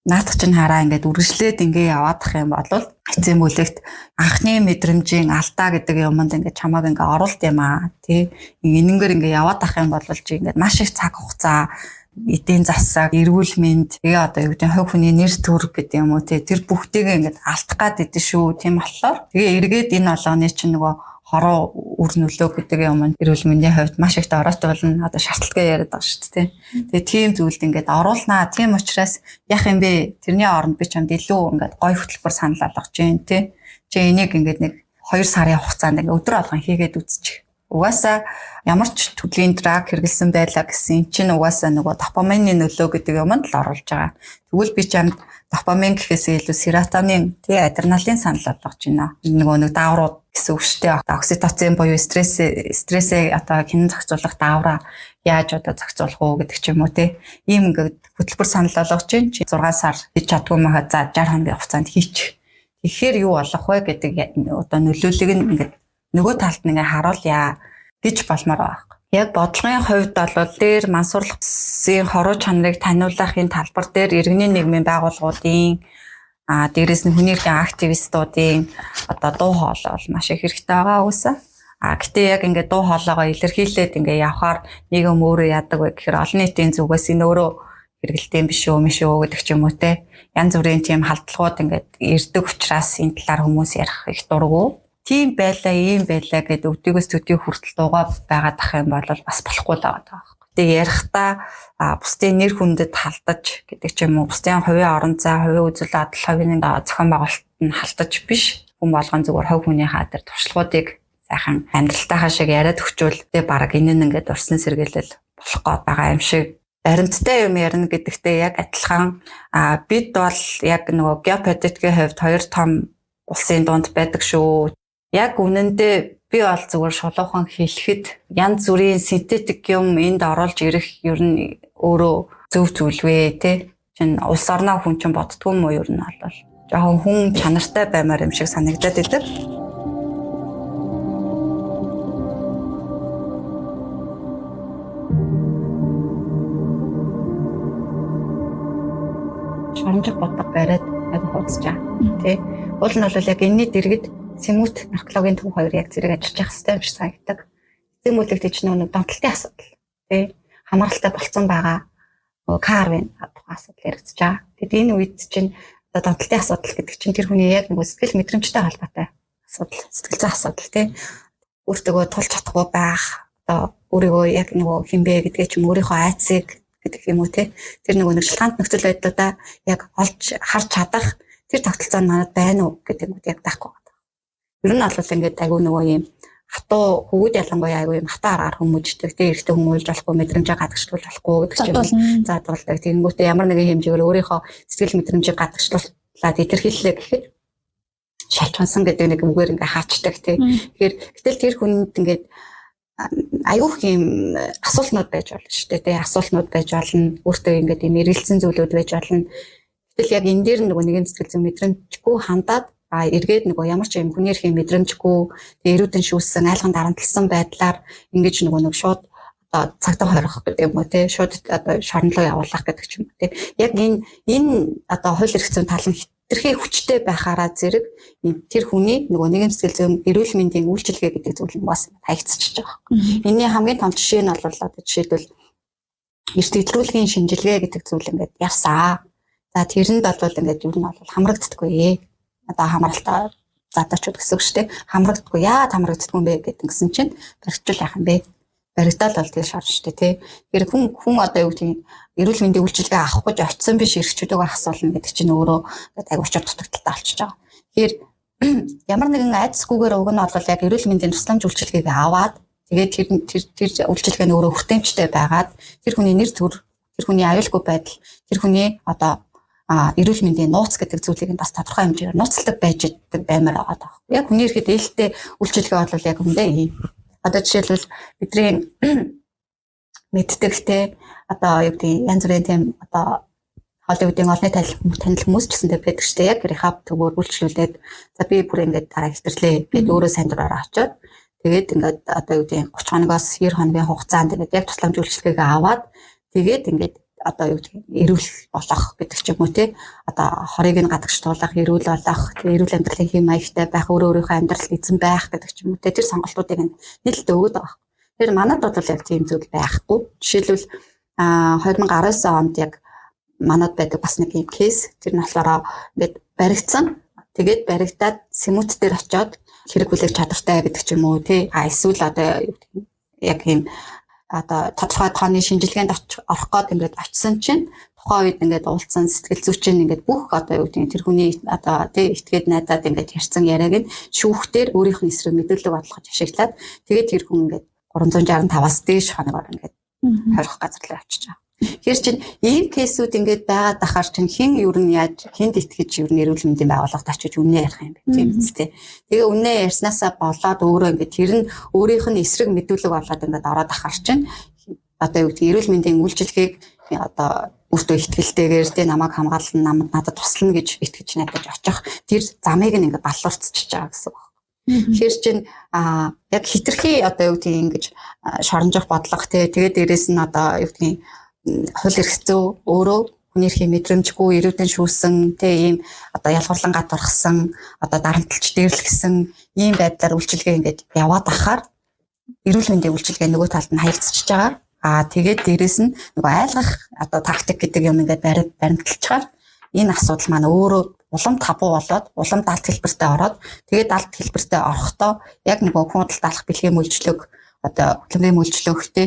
наадах чинь хараа ингээд үргэлжлээд ингээ яваадах юм бол эцсийн бүлэгт анхны мэдрэмжийн алдаа гэдэг юмд ингээ чамааг ингээ оруулт юм тий энэнгээр ингээ яваадах юм бол чи ингээ маш их цаг хугацаа эдийн засаг эрүүл мэнд тэгээ одоо юу гэдэг хувь хүний нэр төр гэдэг юм уу тий тэр бүгдийг ингээ алдах гад идэв шүү тийм болохоор тэгээ эргээд энэ олооны чинь нөгөө хороо үр нөлөө гэдэг юм эрүүл мэндийн хувьд маш их ороотой болно. Одоо шаардлагатай яриад байгаа шүү дээ. Тэгээ тийм зүйлд ингээд оруулнаа. Тийм учраас яах юм бэ? Тэрний оронд би чамд илүү ингээд гой хөтөлбөр санал болгож जैन тий. Чи энийг ингээд нэг 2 сарын хугацаанд ингээд өдөр алган хийгээд үзчих. Угаасаа ямар ч төрлийн драг хэрэгэлсэн байлаа гэсэн чинь угаасаа нөгөө допамины нөлөө гэдэг юмд л оруулж байгаа. Тэгвэл би чамд допамин гэхээсээ илүү серотонин тий адреналин санал болгож байна. Нөгөө нэг дааврууд гэсэн үг шүү дээ. Окситоцин буюу стрессээ одоо хэн зохицуулах даавраа яаж одоо зохицуулах уу гэдэг ч юм уу тий. Ийм ингээд хөтөлбөр санал болгож чинь 6 сар хийж чадгүй маа за 60 хоногийн хугацаанд хийчих. Тэгэхээр юу болох вэ гэдэг одоо нөлөөллөг нь ингээд нөгөө талд нь ингээд харуулъя гэж болмоор байна. Яг бодлогын хувьд бол дээр мансуурлахын хоруу чанарыг таниулахын талбар дээр иргэний нийгмийн байгууллагуудын дээрээс нь хүний эрхийн активистуудын одоо дуу хоолой бол маш их хэрэгтэй байгаа уусаа. Гэтээ яг ингээд дуу хоолойгоо илэрхийлээд ингээд явхаар нийгэм өөрөө яадаг вэ гэхээр олон нийтийн зүгээс энэ өөрөө хэрэгэлтэй биш үү гэдэг ч юм уу те. Янз бүрийн тийм халдлагууд ингээд ирдэг учраас энэ талаар хүмүүс ярих их дурггүй. Тийм байлаа, ийм байлаа гэдэг өвдөгөөс төдий хүртэл дуугаа байгаад ах юм бол бас болохгүй л байгаа. Тэгээ ярихдаа бусдын нэр хүндэд халдаж гэдэг ч юм уу, бусдын хувийн орон зай, хувийн үзэл бодол, хувийн зохион байгуулалт нь халдаж биш. Хүн болгон зүгээр хувь хүний хатар туршлагуудыг сайхан амьдралтайхаа шиг яриад өгчүүл тэгээ баг энэ нь ингээд урьдчилан сэргийлэл болох гээд байгаа юм шиг баримттай юм ярина гэдэгтээ яг адилхан бид бол яг нөгөө геополитикийн хувьд хоёр том улсын дунд байдаг шүү. Яг үнэндээ би бол зүгээр шулуухан хэлэхэд янз бүрийн синтетик юм энд оруулж ирэх ер нь өөрөө зөв зүйлвэ тий. Чин улс орноо хүн чинь боддгүй юм уу ер нь бол жоохон хүн чанартай баймаар юм шиг санагдаад идэг. Шоромжих бодлого бариад яг хуудаж байгаа тий. Уул нь бол яг энэний дэргэд сэмүүт наркологийн төв хоёр яг зэрэг ажиллаж явах хэрэгтэй юм шиг санагддаг. Эцсийн бүлэгт ч нэг донтолтын асуудал тий хамааралтай болцсон байгаа. карвин асуудал яригдж байгаа. Тэгэд энэ үед чинь одоо донтолтын асуудал гэдэг чинь тэр хүний яг нэг сэтгэл мэдрэмжтэй холбоотой асуудал, сэтгэл зүйн асуудал тий. Өөртөө тулж чадахгүй байх, одоо өөрийгөө яг нөгөө хинбэ гэдгээ ч юм өөрийнхөө айцыг гэдэг юм уу тий. Тэр нөгөө нэг шалтгаанд нөхцөл байдлуудаа яг олж харж чадах тэр тогтолцоо манад байна уу гэдэг нь яг даахгүй байна. Ер нь бол ингээд айгүй нөгөө юм хатуу хөвгүүд ялангуяа айгүй юм хатаа аргаар хүмүүждэг тий. Эрэгтэй хүмүүжж болохгүй, мэдрэмжээ гадагшлуулж болохгүй гэдэг чинь заадуулдаг. Тэгэнгүүтээ ямар нэгэн хэмжээгээр өөрийнхөө сэтгэл мэдрэмжийг гадагшлуулаад илэрхийллээ гэхэд шалчгансан гэдэг нэг үгээр ингээ хаачдаг тий. Тэгэхээр гэтэл тэр хүнд ингээд аюух юм асуултнууд байж болно шүү дээ тий. Асуултнууд байж болно. Өөртөө ингээд юм эргэлзсэн зүйлүүд байж болно. Гэтэл яг энэ дээр нөгөө нэгэн сэтгэл зүйн мэдрэмжгүй хандаад эргээд нөгөө ямар ч юм хүнийх юм мэдрэмжгүй эрүүдэн шүүссэн айлган дарамтлсан байдлаар ингэж нөгөө нэг шууд одоо цагтаа хорих гэдэг юм уу тий. Шууд одоо шорнолоо явуулах гэдэг ч юм уу тий. Яг энэ одоо хууль эрх зүйн тал нь хэтэрхий хүчтэй байхаараа зэрэг тэр хүний нөгөө нэгэн сэтгэл зүйн эрүүл мэндийн үйлчилгээ гэдэг зүйл нь бас хаягдчихж байгаа. Энийний хамгийн том жишээ нь бол одоо жишээлбэл эрт илрүүлгийн шинжилгээ гэдэг зүйл ингээд явсаа. За тэрэнд бол ингээд юу нь бол хамрагддаггүй. Одоо хамралтаа задаачуд гэсэн үг шүү дээ. Хамрагддаггүй. Яа хамрагддаггүй юм бэ гэсэн чинь баригчул яах юм бэ? Баригдал бол тэгэл шаарч шүү дээ тий. Тэр хүн одоо юу гэдэг эрүүл мэндийн үйлчилгээ авах гэж очисон биш эрхчлөлөөгөө асуулна гэдэг чинь өөрөө айгу учир дутагдaltaй болчихж байгаа. Тэгэхээр ямар нэгэн айдасгүйгээр уг нь бол яг эрүүл мэндийн тусламж үйлчилгээг аваад тэгээд тэр үйлчилгээ нь өөрөө хүртээмжтэй байгаад тэр хүний нэр төр, тэр хүний аюулгүй байдал, тэр хүний одоо эрүүл мэндийн нууц гэдэг зүйлийг бас тодорхой хэмжээгээр нууцлдаг байж идэг баймаар байгаа даа. Яг хүний ихэд ээлтэй үйлчилгээ бол яг үндэ ийм. Одоо жишээлбэл бидний мэддэгтэй одоо юу гэдэг янз бүрийн тийм одоо Холливуудын олонний танил хүмүүс ч гэсэндээ байдаг шүү дээ. Яг рехаб төгөөр үйлчлүүлээд за би бүр ингээд дараа хэвтэрлээ гэдэг өөрөө сайн дураараа очиод тэгээд ингээд одоо юу гэдэг 30 хоногоос 90 хоногийн хугацаанд ингээд яг тусламж үйлчлэгийг аваад тэгээд ингээд одоо юу гэдэг эрүүл болох гэдэг ч юм уу тий. Одоо хорийг нь гадагшлуулах, эрүүл болох, эрүүл амьдралын хэм маягтай байх, өөрийнхөө амьдрал эзэн байх гэдэг ч юм уу тий. Тэр сонголтуудыг нийлэлд өгöd байгаа. Тэр манайд бол яг тийм зүйл байхгүй. Жишээлбэл 2019 онд яг манайд байдаг бас нэг юм кейс. Тэр нь болохоор ингээд баригдсан. Тэгээд баригдаад сэмүүд дээр очиод хэрэг хүлээх чадвартай гэдэг ч юм уу тий. Эсвэл одоо юу гэдэг яг юм одоо тодорхой тооны шинжилгээнд орох гээд ингээд очисон чинь тухайн үед ингээд уулзсан сэтгэл зүйчин ингээд бүх одоо юу гэдэг тэр хүний одоо тий итгээд найдаад ингээд ярьсан яриаг нь шүүхтэр өөрийнх нь эсрэг мэдээлэл бодлогож ашиглаад тэгээд тэр хүн ингээд 365-аас дээш хоногор ингээд хорих газар руу очиж байгаа. Тэгэхээр чинь ийм кейсүүд ингээд байгаад дахаар чинь хэн юу нь яаж хэнд итгэж юу нэрүүл мэндийн байгууллагад очиж үнэ ярих юм бэ тийм үстэй. Тэгээ үнэ ярьснаасаа болоод өөрөө ингээд тэр нь өөрийнх нь эсрэг мэдүүлэг болоод ингээд ороод ахаар чинь одоо юу гэдэг эрүүл мэндийн үйлчилгээг одоо өөртөө ихтгэлтэйгээр тий намайг хамгаална надад туслана гэж итгэж найдаж очих тэр замыг нь ингээд балуурцчихж байгаа гэсэн үг. Тэгэхээр чинь яг хитрхи одоо юу гэдэг ингэж шоронжох бодлого тий тэгээд дээрэс нь одоо юу гэдэг хууль эрх зүй өөрөө хүнийхээ мэдрэмжгүй эрүүдэн шүүсэн тий ийм одоо ялгуурлан гадуурхсан одоо дарамтлж дээрлэгсэн ийм байдлаар үйлчилгээ ингээд яваад ахаар эрүүл мэндийн үйлчилгээ нөгөө талд нь хаягдчихж байгаа. Тэгээд дээрэс нь нөгөө айлгах одоо тактик гэдэг юм ингээд баримталчаар энэ асуудал маань өөрөө улам табу болоод улам далд хэлбэртээ ороод тэгээд далд хэлбэртээ орохдоо яг нөгөө худалд алах бэлгийн мөлжлөг одоо хөдөлмөрийн мөлжлөгтэй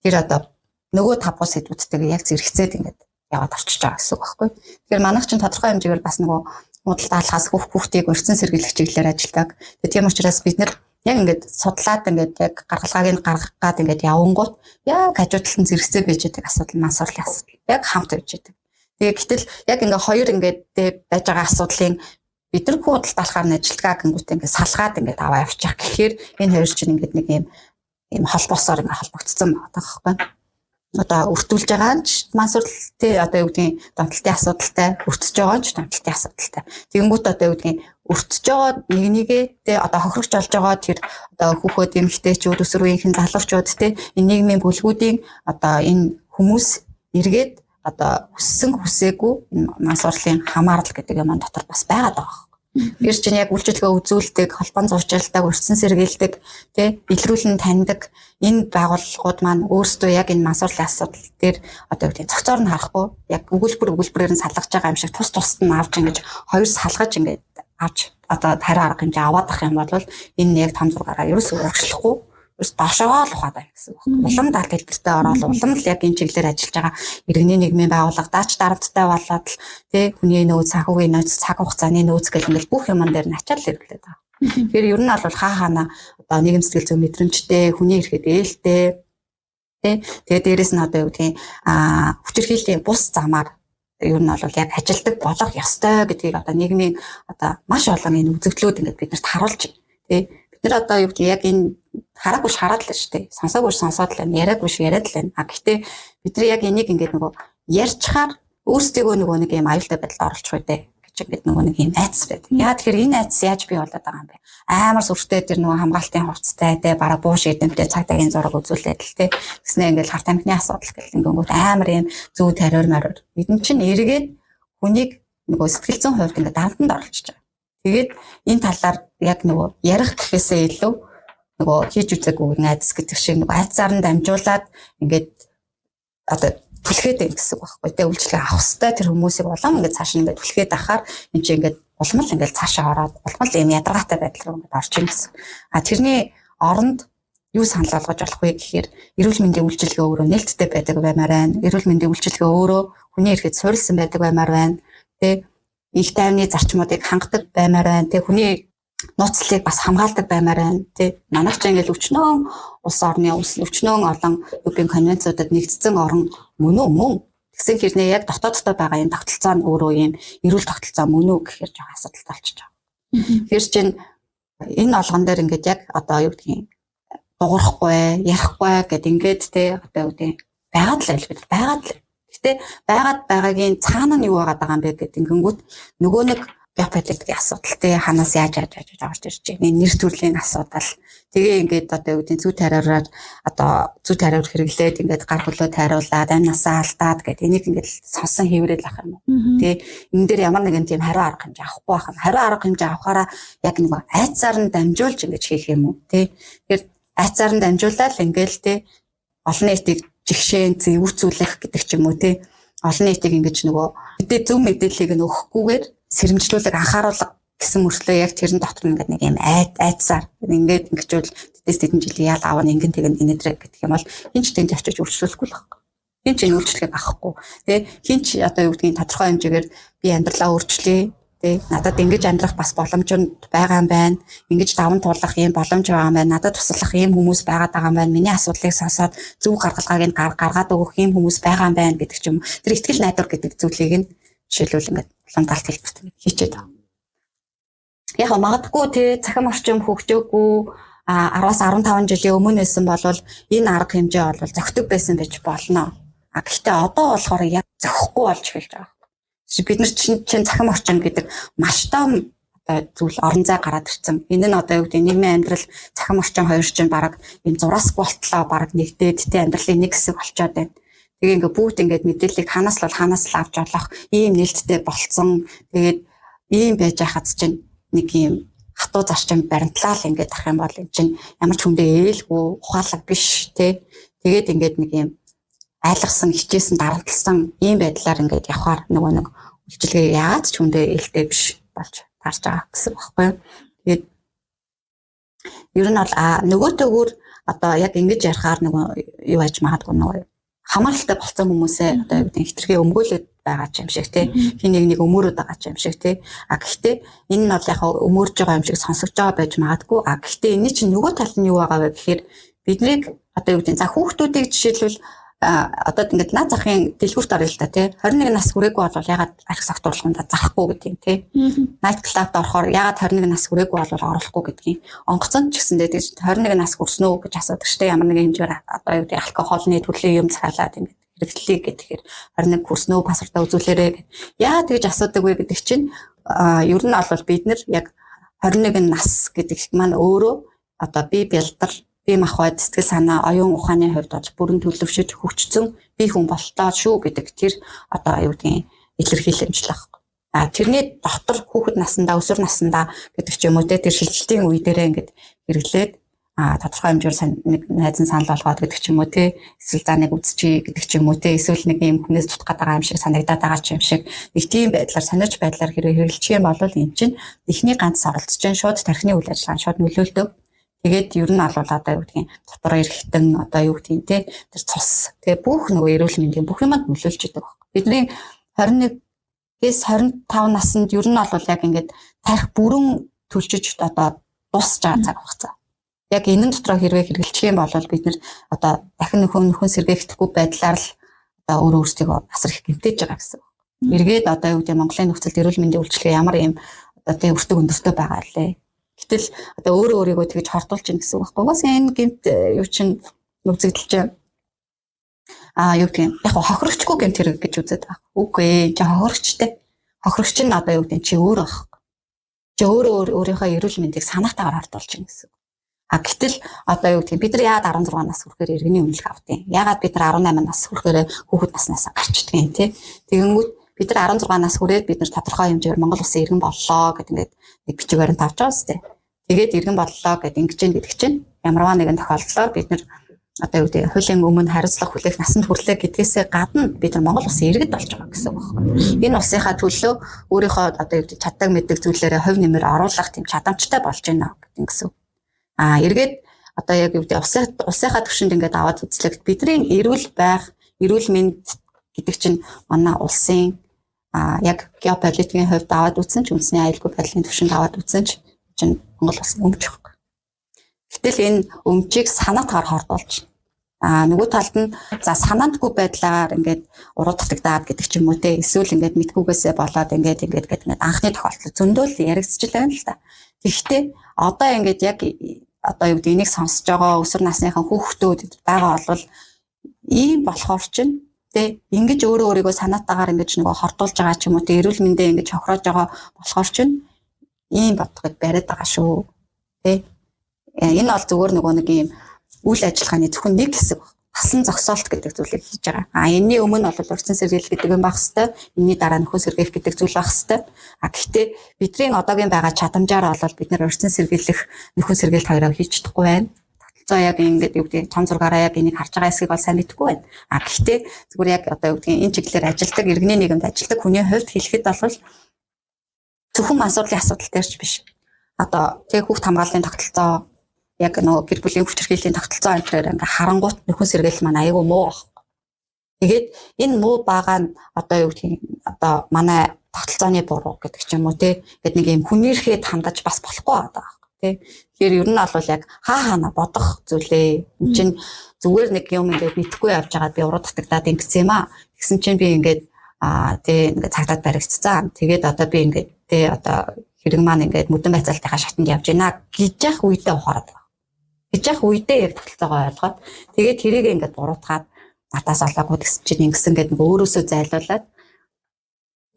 тэр одоо нөгөө табу сэдвүүдтэйгээ яг зэрэгцээд ингээд яваад орчиж байгаа гэсэн үг байхгүй. Тэгэхээр манайх чинь тодорхой хэмжээгээр бас нөгөө худалд алахаас хүүхдийг урьдчилан сэргийлэх чиглэлээр ажилладаг. Тийм учраас бид нэр яг ингээд судлаад ингээд яг гаргалгааг нь гаргах гад ингээд явангууд яг хажуудлан зэрэгцээ байж байгаа асуудал мансуурлын асуудал. Яг хамт байж байгаа. Тэгээ гэтэл яг ингээ хоёр ингээд байж байгаа асуудлын бид нар худалд алахаар нь ажилтгаа гингүүтээ ингээ салгаад ингээ аваа явчих гэхээр энэ хоёр чинь ингээд нэг юм холбоосоор ингээ холбогдсон байгаа байхгүй. Одоо өртүүлж байгаа нь мансуурл тий одоо юу гэдгийг донтолтын асуудалтай өртөж байгаа нь донтолтын асуудалтай. Тэгэнгүүт одоо юу гэдгийг өртөж байгаа нэгээ тий одоо хохирогч болж байгаа тэр одоо хүүхэд эмэгтэйчүүд өсвөр үеийнхэн залуучууд тий энэ нийгмийн бүлгүүдийн одоо энэ хүмүүс эргээд одоо хүссэн хүсээгүй энэ мансуурлын хамаарал гэдэг юм дотор бас байгаад байгаа. Тэр чинь яг үйлчлэгээ үзүүлдэг, холбоон зурчилдаг, урьдчилан сэргийлдэг, тий илрүүлэн таньдаг энэ байгууллагууд маань өөрсдөө яг энэ мансуурлын асуудал дээр одоо юу гэдэг цогцоор нь харахгүй яг өгүүлбэрээр нь салгаж байгаа юм шиг тус тусад нь авч ингэж хоёр салгаж ингэж авч одоо хариу арга хэмжээ аваад ах юм бол энэ яг том зургаараа ерөөсөө урагшлахгүй доошоо л ухаад байна гэсэн үг. Улам далд хэлбэртэй ороод улам л яг энэ чиглэлээр ажиллаж байгаа иргэний нийгмийн байгууллага даач дарамттай болоод л тий хүний нөөц санхүүгийн нөөц цаг хугацааны нөөц гэх мэт бүх юмн дээр нь ачаал хэрэглээд байгаа. Тэгэхээр ер нь бол хаана одоо нийгэм сэтгэл зүйн мэдрэмжтэй хүний эрхэд ээлтэй тий тэгээ дээрэс нь одоо юу гэдгийг хүчирхийллийн бус замаар ер нь бол яг ажилдаг болох ёстой гэдгийг одоо нийгмийн одоо маш олон энэ үзэгдлүүд ингээд биднэрт харуулж тий бид нар одоо юу гэдгийг яг энэ хараагүй шараад л шүү дээ. Сонсоогүй сонсоод л байна. Яриаггүй яриад л байна. Гэхдээ бид нар яг энийг ингээд нөгөө ярьчаар өөрсдөө нөгөө нэг юм аюултай байдалд оруулчих үү гэж ингээд нөгөө нэг юм айц байдаг. Яа тэгэхээр энэ айц яаж бий болоод байгаа юм бэ? Амар сүртэй тэр нөгөө хамгаалтын хувцастай те бараг бууш эдэмтэй цагдаагийн зураг үзүүлээд л те гэснээр ингээд харт амтны асуудал гэх ингээд амар юм зүү тариор мараар. Эдэн чинь эргээд хүнийг нөгөө сэтгэл зүйн хувьд ингээд давтанд оруулчихж байгаа. Тэгээд энэ талаар яг нөгөө ярих гэхээсээ илүү нөгөө хийж үзээгүй найдас гэдэг шиг нөгөө айцаар нь дамжуулаад ингээд одоо түлхээд байх гэсэн үг байхгүй тэ үйлчлэг авах хэрэгтэй тэр хүмүүсийг улам ингээд цааш нь ингээд түлхээд ахаар энэ чинь ингээд улам л ингээд цаашаа ороод улам л юм ядаргаатай байдал руу ингээд орж ийн гэсэн. Тэрний оронд юу санал болгож болох вэ гэхээр эрүүл мэндийн үйлчилгээ өөрөө нээлттэй байдаг баймаар байна. Эрүүл мэндийн үйлчилгээ өөрөө хүний эрхэд суурилсан байдаг баймаар байна. Тэ их тайвны зарчмуудыг хангадаг баймаар байна. Тэ хүний нууцлалыг бас хамгаалдаг баймаар байна. Тэ манайх ч ингээд өчнөө улс орны өчнөө олон үеийн конвенцуудад нэгдсэн орон мөн тэгсэн хэрнээ яг дотооддоо байгаа энэ тогтолцоо нь өөрөө юм эрүүл тогтолцоо мөн үү гэхээр жоо асуудалтай болчихж байгаа. Тэгэхээр чинь энэ олгон дээр ингээд яг одоо юу гэдгийг дуурахгүй, ярихгүй гэд ингээд те одоо юу гэдэг байгаад л байл бид байгаад л. Гэтэ байгаад байгаагийн цаана нь юу байгаа юм бэ гэд ингэнгүүт нөгөө нэг биополитикийн асуудал те ханаас яаж орж ирж байгаа нэр төрлийн асуудал тэгээ ингээд одоо юу гэдэг зүй тариараар одоо зүй тариар хэрэглээд ингээд гар хөлөө тайруулаад амнасаа алдаад гэд энийг ингээд сонсон хэврээд ах юм уу те энэ дээр ямар нэгэн тийм хариу арга хэмжээ авахгүй байх юм хариу арга хэмжээ авахаараа яг нэг айцаар нь дамжуулж ингээд хийх юм уу те тэгэхээр айцаар нь дамжуулаад ингээл те олон нийтийг жигшээн зэвүүцүүлэх гэдэг ч юм уу те олон нийтийг ингэж нөгөө мэдээ зөв мэдээллийг нь өгөхгүйгээр сэрэмжлүүлэг анхааруулга гэсэн мөрчлөө яг тэрэн дотор ингээд нэг юм айцаар ингээд ингэжүүл тэтэс тэдэн жилийн ял аав нь ингэн тэгэн инээдрэг гэдэг юм бол хинч тэнд очиж үйлчлүүлэхгүй л байхгүй. Хинч энэ үйлчлэгийг авахгүй. Тэгээ хинч одоо юу гэдгийг тодорхой хэмжээгээр би амьдралаа өөрчлөе. Тэгээ надад ингэж амьдрах бас боломж байгаа юм байна. Ингэж даван туулах юм боломж байгаа юм байна. Надад туслах юм хүмүүс байгаа юм байна. Миний асуудлыг сонсоод зөв гаргалгааг нь гаргаад өгөх юм хүмүүс байгаа юм байна гэдэг ч юм. Тэр ихтгэл найдвар гэдэг зүйлийг нь жишээлбэл ингээд ландалт хэлбэрт хийчихэд байна. Яг магадгүй тий цахим орчим хөгжөөгүй 10-аас 15 жилийн өмнө байсан бол энэ арга хэмжээ бол зөгтөг байсан байж болно. Гэхдээ одоо болохоор яг зөхгүй болж эхэлж байгаа. Бид нар чинь цахим орчим гэдэг маш том одоо зүйл орон зай гараад ирсэн. Энэ нь одоо юу гэдэг нийгмийн амьдрал цахим орчим хоёр чинь бараг энэ зураас болтлоо бараг нэгдээд тий амьдралын нэг хэсэг болчоод байна. Тэгээ ингээ бүгд ингээд мэдээллийг ханаас л авч олох ийм нээлттэй болцсон. Тэгээд ийм байж хаад чинь нэг ийм хатуу зарчим баримтлал ингээд ах юм бол энэ чинь ямар ч хүндээ ээлгүй ухаалаг биш тий. Тэгээд ингээд нэг ийм айлгсан хичээсэн дарамтлсан ийм байдлаар ингээд явхаар нөгөө нэг үйлчлэгээ яагаад ч хүндээ ээлтэй биш болж тарж байгаа гэсэн багхгүй юу. Тэгээд ер нь бол нөгөө төгөр одоо яг ингэж ярихаар нөгөө юу байж магадгүй нөгөө хамааралтай болсон хүмүүсээ одоо юу гэдэг хитрхээ өмгөөлөд байгаа ч юм шиг тий хин нэг өмөрөд байгаа ч юм шиг тий гэхдээ энэ нь бол яг өмөрж байгаа юм шиг сонсогдож байгаа байж магадгүй гэхдээ энэ чинь нөгөө тал нь юу байгаа вэ гэхээр биднийг одоо юу гэдэг за хүүхдүүдийг жишээлбэл одоо ингээд наад захын дэлгүүрт орё л та тий 21 нас хүрээгүй бол ягаад арх согтуурлаханд зарахгүй гэдэг юм тий найт клубт орохоор ягаад 21 нас хүрээгүй бол оруулахгүй гэдгийг онгоцон ч гэсэндээ тий 21 нас хүрсэн үү гэж асуудаг штэ ямар нэгэн хэмжээр одоо юу гэдэг алкогольны төрлийн юм цаалаад ингээд хэрэглэе гэхээр 21 хүрсэн үү паспортаа үзүүлээрэй гэд яа тэгж асуудаг вэ гэдэг чинь ер нь бол бид нар яг 21 нас гэдэг маань өөрөө одоо бие бэлдар бие махбод сэтгэл санаа оюун ухааны хувьд бол бүрэн төлөвшөж хөгжсөн бие хүн болтоо шүү гэдэг тэр одоо юу гэдгийг илэрхийлэмжлэх. тэрний дотор хүүхэд насндаа өсвөр насндаа гэдэг ч юм уу тэр шилжилтийн үе дээрээ ингээд хэрэглээд тодорхой хэмжээр нэг найз нь санал болгоод гэдэг ч юм уу эсвэл за нэг үзчихье гэдэг ч юм уу эсвэл нэг юм хүнээс тутах гэдэг юм шиг санагдаад байгаа ч юм шиг нэг тийм байдлаар сониуч байдлаар хэрэгжилчих юм бол энэ чинь эхний ганц оролцож чинь шууд тархины үйл ажиллагаанд шууд нөлөөлдөг. Тэгээд ер нь бол одоо юу гэдгийг дотор эргэтэн одоо юу гэдгийг тэр цус тэгээ бүх нөгөө эрүүл мэндийн бүх юмд нөлөөлж идэг баг. Бидний 21-ээс 25 наснд ер нь бол яг ингээд тарих бүрэн төлчөж одоо дуусж байгаа цаг хугацаа. Яг энэ дотроо хэрвээ хэрэгжилчих юм бол бид нэр одоо дахин нөхөн сэргээхдэггүй байдлаар л одоо өөрөө өөрсдөө асар их гэмтэж байгаа гэсэн. Эргээд одоо юу гэдэг Монголын нөхцөлд эрүүл мэндийн үйлчилгээ ямар юм одоо тэг өртөг өндөртөө байгаа лээ. Гэтэл одоо өөрөө өөрийгөө тэгж хортуулж ийн гэсэн үг байхгүй. Бас энэ гэмт юу чинь үзэгдэл чинь юу гэх юм яг хохирогчгүй гэмт хэрэг гэж үзээд байгаа. Үгүй ээ чи хохирогчтэй. Хохирогч нь одоо юу гэдэг чи өөр байхгүй. Чи өөрөө өөрийнхөө эрүүл мэндийг санаатаагаар хортуулж ийн гэсэн. Гэтэл одоо юу гэдэг бид нар яагаад 16 нас хүрэхээр иргэний өмнөлт авдیں۔ Яагаад бид нар 18 нас хүрэхээр хүүхэд наснаас гарчдгийг тий. Тэгэнгүүт бид нар 16 нас хүрээд бид нар тодорхой хэмжээгээр Монгол улсын иргэн боллоо гэдэг ингээд нэг бичиг баримт авч байгаа сте. Тэгээд иргэн боллоо гэдэг ингэж гэдэг чинь ямарваа нэгэн тохиолдлоор бид нар одоо юу гэдэг хуулийн өмнө хариуцлага хүлээх насанд хүрлээ гэдгээсээ гадна бид нар Монгол улсын иргэд болж байгаа гэсэн үг байна. Энэ улсынхаа төлөө өөрийнхөө одоо юу гэдэг чаддаг мэддэг зүйлээрээ хувь нэмэр оруулах тийм чадамжтай болж байна гэсэн. Эргээд одоо яг юу гэдэг улсынхаа түвшинд ингээд аваад үзлэгт бидний эрүүл байх, эрүүл мэнд гэдэг чинь манай улсын яг геополитикийн хувьд аваад үзсэн ч үндэсний аюулгүй байдлын түвшинд аваад үзсэн чинь Монгол улс өмч байхгүй. Гэтэл энэ өмчийг санаатаар хордуулж нөгөө талд нь за санаандгүй байдлаар ингээд уруу татагдаад гэдэг ч юм уу те эсвэл ингээд мэдгүйгээсээ болоод ингээд анхны тохиолдол зөндөл яригдчихл байна л та. Тэгэхдээ одоо ингээд яг одоо юу гэдэг энийг сонсож байгаа өсвөр насныхан хүүхдүүд байгаа бол ийм болохоор чинь тэ ингэж өөрөө өөрийгөө санаатаагаар ингэж нөгөө хортуулж байгаа ч юм уу тэ эрүүл мэндээ ингэж хохироож байгаа болохоор чинь ийм бодгод бариад байгаа шүү тэ энэ бол зүгээр нөгөө нэг ийм үйл ажиллагааны зөвхөн нэг хэсэг тасан зогсоолт гэдэг зүйлийг хийж байгаа. Энэний өмнө бол урьдчилан сэргийлэл гэдэг юм байх хэвээр. Энэний дараа нөхөн сэргээх гэдэг зүйл байх хэвээр. Гэхдээ бидний одоогийн байгаа чадамжаар бол бид нэр урьдчилан сэргийлэх, нөхөн сэргийлэлт хоёроо хийж чадахгүй байна. Тогтолцоо яг ингээд юу гэдэг цон зургаараа яг энийг харж байгаа хэсгийг бол сайн мэдэхгүй байна. Гэхдээ зүгээр яг одоо юу гэдэг энэ чиглэлээр ажилладаг, иргэний нийгэмд ажилладаг хүний хувьд хэлэхэд бол зөвхөн мансуурлын асуудал дээр ч биш. Одоо тэг хүүхд хамгааллын тогтолцоо яг нөгөө гэр бүлийн хүчирхийллийн тогтолцоо амтраар ингээ харангуут нөхөн сэргийлэл маань аягүй муу баг. Тэгээд энэ муу байгаа нь одоо юу гэх юм одоо манай тогтолцооны буруу гэдэг ч юм уу те ингээд нэг юм хүнийрхэд хандаж бас болохгүй байгаа те. Тэгэхээр ер нь бол яг хаана бодох зүйлээ. Энд чинь зүгээр нэг юм ингээд мэдхгүй явж байгаад би уруу татагдаад ингэсэн юм аа. Тэгсэн чинь би ингээд те ингээд цагдаад баригдцсан. Тэгээд одоо би ингээд те одоо хэрэг маань ингээд мүдэн байцаалтынхаа шатанд явж байна гэж яах үедээ ухаарад байгаа. Гэж яах үедээ яг тогтолцоогоо ойлгоод тэгээд тэрийг ингээд буруутгаад натаас олоогүй гэсэн чинь ингэсэн гэдэг нэг өөрөөсөө зайлуулад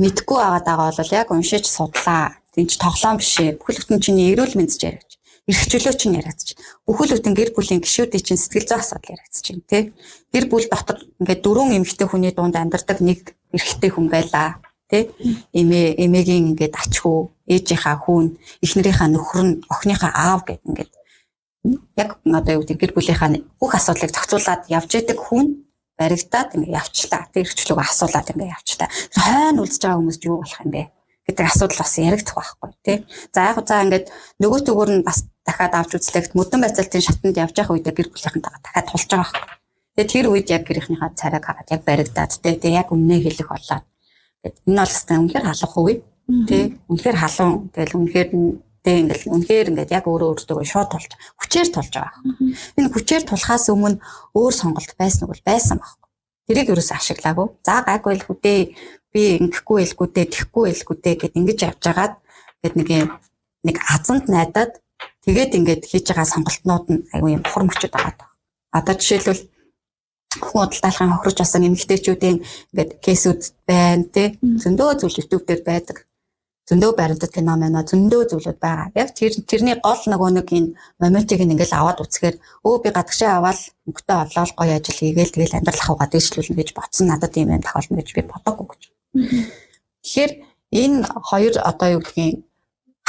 мэдгүй байгаа бол яг уншиж судлаа. Тинч тоглоом биш ээ. Бүхэл бүтэн чиний эрүүл мэндж яригч. Эрх чөлөө чинь яригч. Бүхэл бүтэн гэр бүлийн гишүүдийн чинь сэтгэл зүйн асуудал яригч чинь тий. Гэр бүл дотор ингээд дөрвөн эмэгтэй хүний дунд амьдардаг нэг эрэгтэй хүн байлаа. Тэ эмээгийн ингээд ач хүү ээжийнхаа хүүн эхнэрийнхаа нөхөр нь охиныхаа аав гэдэг ингээд яг одоо юу гэдэг гэр бүлийнхаа бүх асуудлыг зохицуулаад явж идэг хүн баригдаад ингээд явчлаа. Тэ эрхчлөөгөө асуулаад ингээд явчлаа. Хойно үлдэж байгаа хүмүүс юу болох юм бэ гэдэг асуудал бас яригдах байхгүй тий. За яг за ингээд нөгөө төгөөр нь бас дахиад авч үзлэгт мөдөн байцаалтын шатанд явж явах үедээ гэр бүлийнхэнтэйгээ дахиад тулж байгаа байхгүй. Тэгээ тэр үед яг гэрийнхнийхээ царайг хараад яг баригдаад тэ яг өмнөө хэлэх болоод энэ бол хэвээр үнэхээр халах үе тий үнэхээр халуун тэгэл үнэхээр тий ингээл үнэхээр ингээд яг өөрөө өөртөө шууд тулж хүчээр тулж байгаа. Энэ хүчээр тулахаас өмнө өөр сонголт байсан уу байсан байхгүй. Тэрийг ерөөсөө ашиглаагүй. За гайгүй л хүдээ би ингэхгүй байлгүйдээ тэхгүй байлгүйдээ гэд ингэж явж байгаад гээд нэг азанд найдаад тэгээд ингээд хийж байгаа сонголтнууд нь айгүй юм бухар мөчөд байгаа. Одоо жишээлбэл хүн удалдаалгын хохирч асан эмэгтэйчүүдийн ингээд кейсүүд байна тий зөндөө зүйл YouTube дээр байдаг. Зөндөө баримтат кино мэнэ зөндөө зүйлүүд байгаа. Яг тэрний гол нөгөө нэг энэ моментиг ингээд аваад үзэхээр би гадагшаа аваад мөнгөтэй олоод гоё ажил хийгээл тэгэл амьдрал ахуйгаа дэвшлүүлнэ гэж бодсон надад юм тохиолно гэж би бодоогүй гэж. Тэгэхээр энэ хоёр одоо юу гэдгийг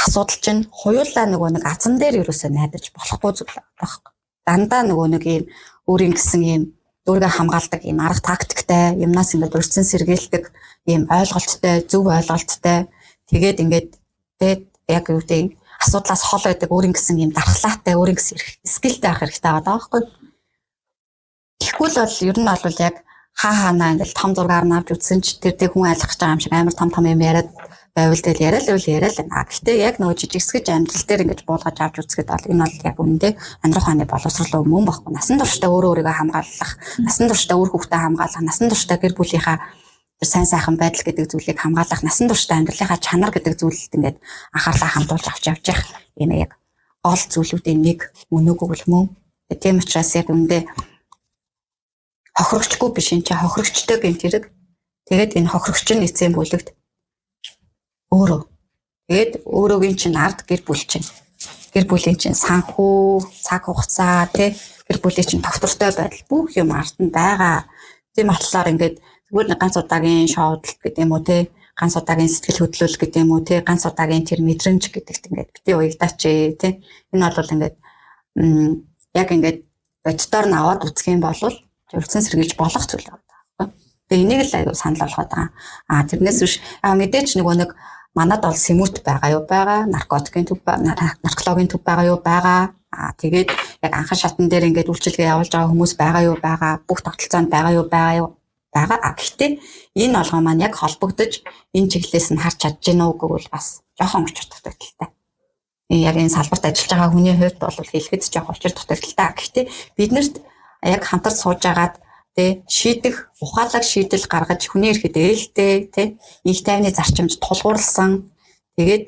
асуудал чинь хоёулаа нөгөө нэг азан дээр юусоо найдаж болохгүй зүйл байхгүй. Дандаа нөгөө нэг ийм өөрийн гэсэн ийм өөрийгөө хамгаалдаг ийм арга тактиктай, юмнаас ингээд урьдчилан сэргийлдэг, ийм ойлголттой, зөв ойлголттой. Тэгээд ингээд яг юу гэдэг асуудлаас хол байдаг өөрийн гэсэн ийм дархлаатай, өөрийн гэсэн скилтэй байх хэрэгтэй байгаа байхгүй. Тэгвэл бол ер нь бол яг хаанаа ингээд том зургаар нь авч үзсэн ч тэр хүн айлгах гэж байгаа юм шиг амар том юм яриад байвал тэгэл яриа л байна. Гэхдээ яг нөгөө жижигсгэж амьдрал дээр ингэж буулгаж авч үзэхэд бол энэ бол яг үнэндээ амьдрах хааны боловсрол мөн баггүй. Насан туршдаа өөрийгөө хамгаалах, насан туршдаа үр хүүхдээ хамгаалах, насан туршдаа гэр бүлийнхаа сайн сайхан байдал гэдэг зүйлийг хамгаалах, насан туршдаа амьдралынхаа чанар гэдэг зүйлд ингээд анхаарлаа хандуулж авч явж явах юм яг гол зүйлүүдийн нэг мөн үгүй мөн. Тийм учраас яг үнэндээ хохирогчгүй биш энэ чинь хохирогчтой гэмт хэрэг. Тэгээд энэ хохирогч нь эцсийн бүлэгт өөрөө. Тэгээд өөрөөгийн чинь ард гэр бүл чинь. Гэр бүлийн чинь санхүү, цаг хугацаа, гэр бүлийн чинь тогтвортой байдал бүх юм ард нь байгаа. Тийм болохоор ингээд зүгээр нэг ганц удаагийн шоудлт гэдэг юм уу ганц удаагийн сэтгэл хөдлөл гэдэг юм уу ганц удаагийн тэр мэдрэмж гэдэгт ингээд бити уягдаач энэ бол ингээд яг ингээд боддоор нь аваад үзэх юм бол урьдчилан сэргийлж болох зүйл байна. Тэгээ энийг л аягүй санал болгоод байгаа. Тэрнээс биш мэдээч нөгөө нэг манад бол сэмүүт байгаа юу байгаа, наркотикийн төв наркологийн төв байгаа юу байгаа. Тэгээд яг анхан шатн дээр ингээд үйлчилгээ явуулж байгаа хүмүүс байгаа юу байгаа, бүх тогтолцоонд байгаа юу байгаа. Гэхдээ энэ олгоо маань яг холбогдож энэ чиглэлээс нь харж чадж гинөө гэвэл бас жоохон учир дутагдaltaй. Яг энэ салбарт ажиллаж байгаа хүний хувьд бол хэлэхэд жоохон учир дутагдaltaй. Гэхдээ биднэрт яг хамтар сууж агаад шийдэх ухаалаг шийдэл гаргаж хүний эрхэд ээлтэй их тайвны зарчимд тулгуурласан тэгээд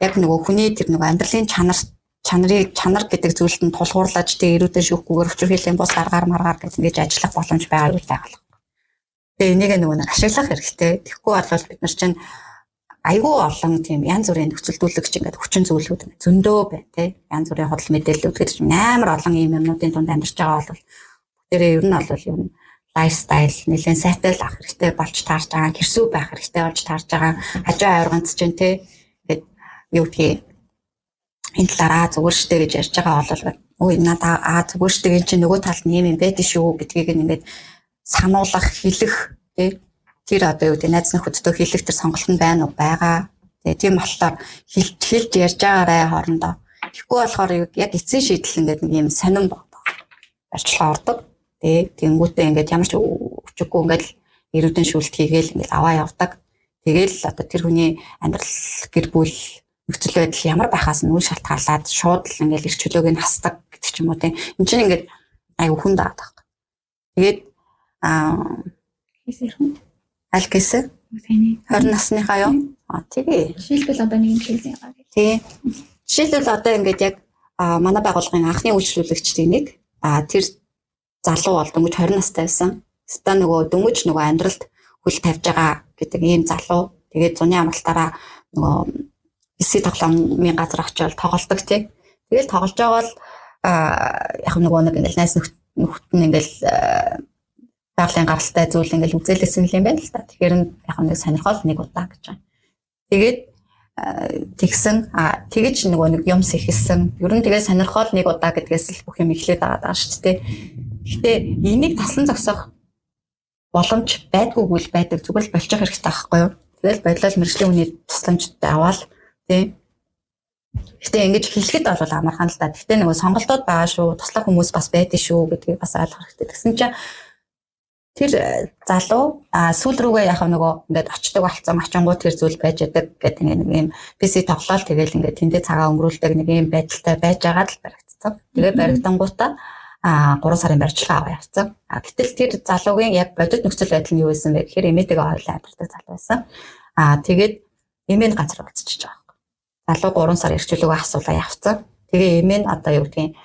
яг нөгөө хүний тэр нөгөө амьдралын чанар гэдэг зүйлд нь тулгуурлаж эрүүдэн шүүхгүйгээр өчрхөлийн бус аргаар маргаар гэж ингэж ажиллах боломж байгаа юу байгалах. Тэгээ энийг нөгөө нэг ашиглах хэрэгтэй. Тэгэхгүй бол бид нар чинь айгүй олон тийм янз бүрийн нөхцөлдүүлэгч ингээд хүчин зүйлүүд зөндөө байна янз бүрийн худал мэдээллүүд гэдэг чинь амар олон ийм юмнуудын дунд амьдарч байгаа бол тэрээ ер нь бол юм лайфстайл нэлээд сайтай л ах хэрэгтэй болж таарч байгаа хэрсүү байх хэрэгтэй болж таарч байгаа хажуу авирганц чинь ингээд юу гэдгийг энэ талаараа зүгээр штэ гэж ярьж байгаа бол өө надаа зүгээр штэ гэж чинь нөгөө талд нь юм байдаг шүү гэдгийг ингээд сануулгах хэлэх тэр одоо юу гэдэг найз нөхөдтэй хэлэх тэр сонголт нь байна уу байгаа. Тэгээ тийм болохоор хэлж ярьж байгаарай хоорондоо. Тэгэхгүй болохоор яг эцсийн шийдэл ингээд нэг юм сонирн барьчлаа ордог. Тэнгүүтээ ингээд ямар ч өчиггүй ингээд эрүүдэн шүүлт хийгээл ингээд аваа явдаг. Тэгээл одоо тэр хүний амьдрал гэр бүл нөхцөл байдал ямар байхаас нь үн шалтгаалаад шууд л ингээд эрх чөлөөг нь хасдаг гэдэг ч юм уу тийм. Энд чинь ингээд аюу хүн даадаг. Тэгээд аль гэсэн? 20 насныхаа юу? Тэгээ. Жишээлбэл одоо нэг юм хэлсэн байгаа гэх. Тий. Жишээлбэл одоо ингээд яг манай байгууллагын анхны үйлчлүүлэгчдийн нэг тэр залуу бол дөнгөж 20 настай байсан. Ста нөгөө дөнгөж нөгөө амьдралд хөл тавьж байгаа гэдэг ийм залуу. Тэгээд зуны амралтаараа нөгөө эсээ тоглоомын газар очиод тоглолдог тий. Тэгэл тоглож байгаа бол яг нөгөө нэг ингээд найз нөхд нь ингээд байгалийн гаралтай зүйл ингээл үзээлсэн юм байна л та. Тэгэхээр яг нэг сонирхол нэг удаа гэж байна. Тэгээд тэгсэн тэгэж нөгөө нэг юм сэхэлсэн. Ер нь тэгээд сонирхол нэг удаа гэдгээс л бүх юм эхлээд байгаа шүү дээ. Гэхдээ энийг таслан зогсоох боломж байдгүйг л байдаг. Зүгээр л болчих хэрэгтэй байхгүй юу? Тэгэл бодлол мэржлийн хүний тусламжтай аваад тий. Гэхдээ ингэж хэлэхэд бол амархан л та. Гэхдээ нөгөө сонголтууд байгаа шүү. Туслах хүмүүс бас байдаг шүү гэдгийг бас ойлгох хэрэгтэй. Тэгсэн чинь тэр залуу сүүл рүүгээ яг нөгөө ингээд очдог болцсон очингууд тэр зүйл байж байдаг гэдэг нэг юм PC тоглоал тэгэл ингээд тэндээ цагаа өнгөрүүлдэг нэг юм байдалтай байж байгаа л баригдсан. Тэгээ баригдангуудаа 3 сарын барьцлага аваа явцсан. Гэтэл тэр залуугийн яг бодит нөхцөл байдал нь юу байсан бэ гэхээр эмээтэйгээ хойлоо амьдардаг залуу байсан. Тэгээд эмээ газар уулзчихж байгаа. Залуу 3 сар эрхчлөлөөгөө асуулаа явцсан. Тэгээ эмээ одоо юу гэдгийг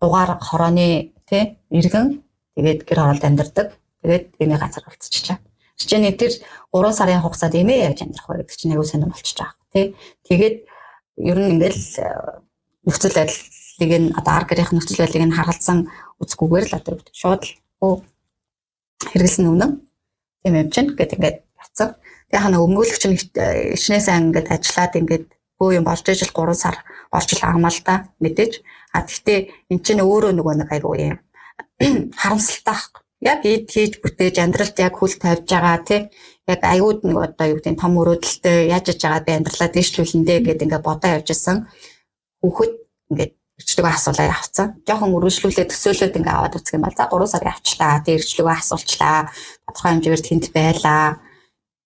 дугаар хорооны тий иргэн тэгээд гэр оролд амьдардаг. Тэгээд эмээ газар болцчихжээ. Жишээний тэр 3 сарын хугацаанд эмээ яаж амьдрах вэ гэдэг чинь аягүй сонирм болчихж байгаа. Тий. Тэгээд ер нь ингээл нөхцөл байдлыг нь одоо ар гэрийнх нөхцөл байдлыг нь харгалзан үзэхгүйгээр л одоо шууд хэрэгэлсэн үнэн. Тийм юм чинь гэдэг ингээд явцсан. Тэгээ хана өмгөөлөгч нь ичнээс ингээд ажиллаад ингээд бөө юм болж ижил 3 сар болж л аамаа л да мэдээж. А гэхдээ эн чинь өөрөө нөгөө нэг айгуу юм харамсалтай байхгүй. Яг эд хийж бүтээж амьдралд яг хүл тавьж байгаа тий. Яг аюуд нэг одоо юу гэдэг том өрөөдөлтөй яаж иж байгаа би амьдралаа дэвшлүүлэндээ гэдэг ингээд бодоо явж исэн. Хүүхэд ингээд ирчлэгөө асуулаа явцсан. Жохон өргөжлүүлээ төсөөлөд ингээд аваад үзэх юм бол за 3 сар явчлаа. Тэг ирчлэгөө асуулчлаа. Тодорхой хэмжээгээр тэнд байлаа.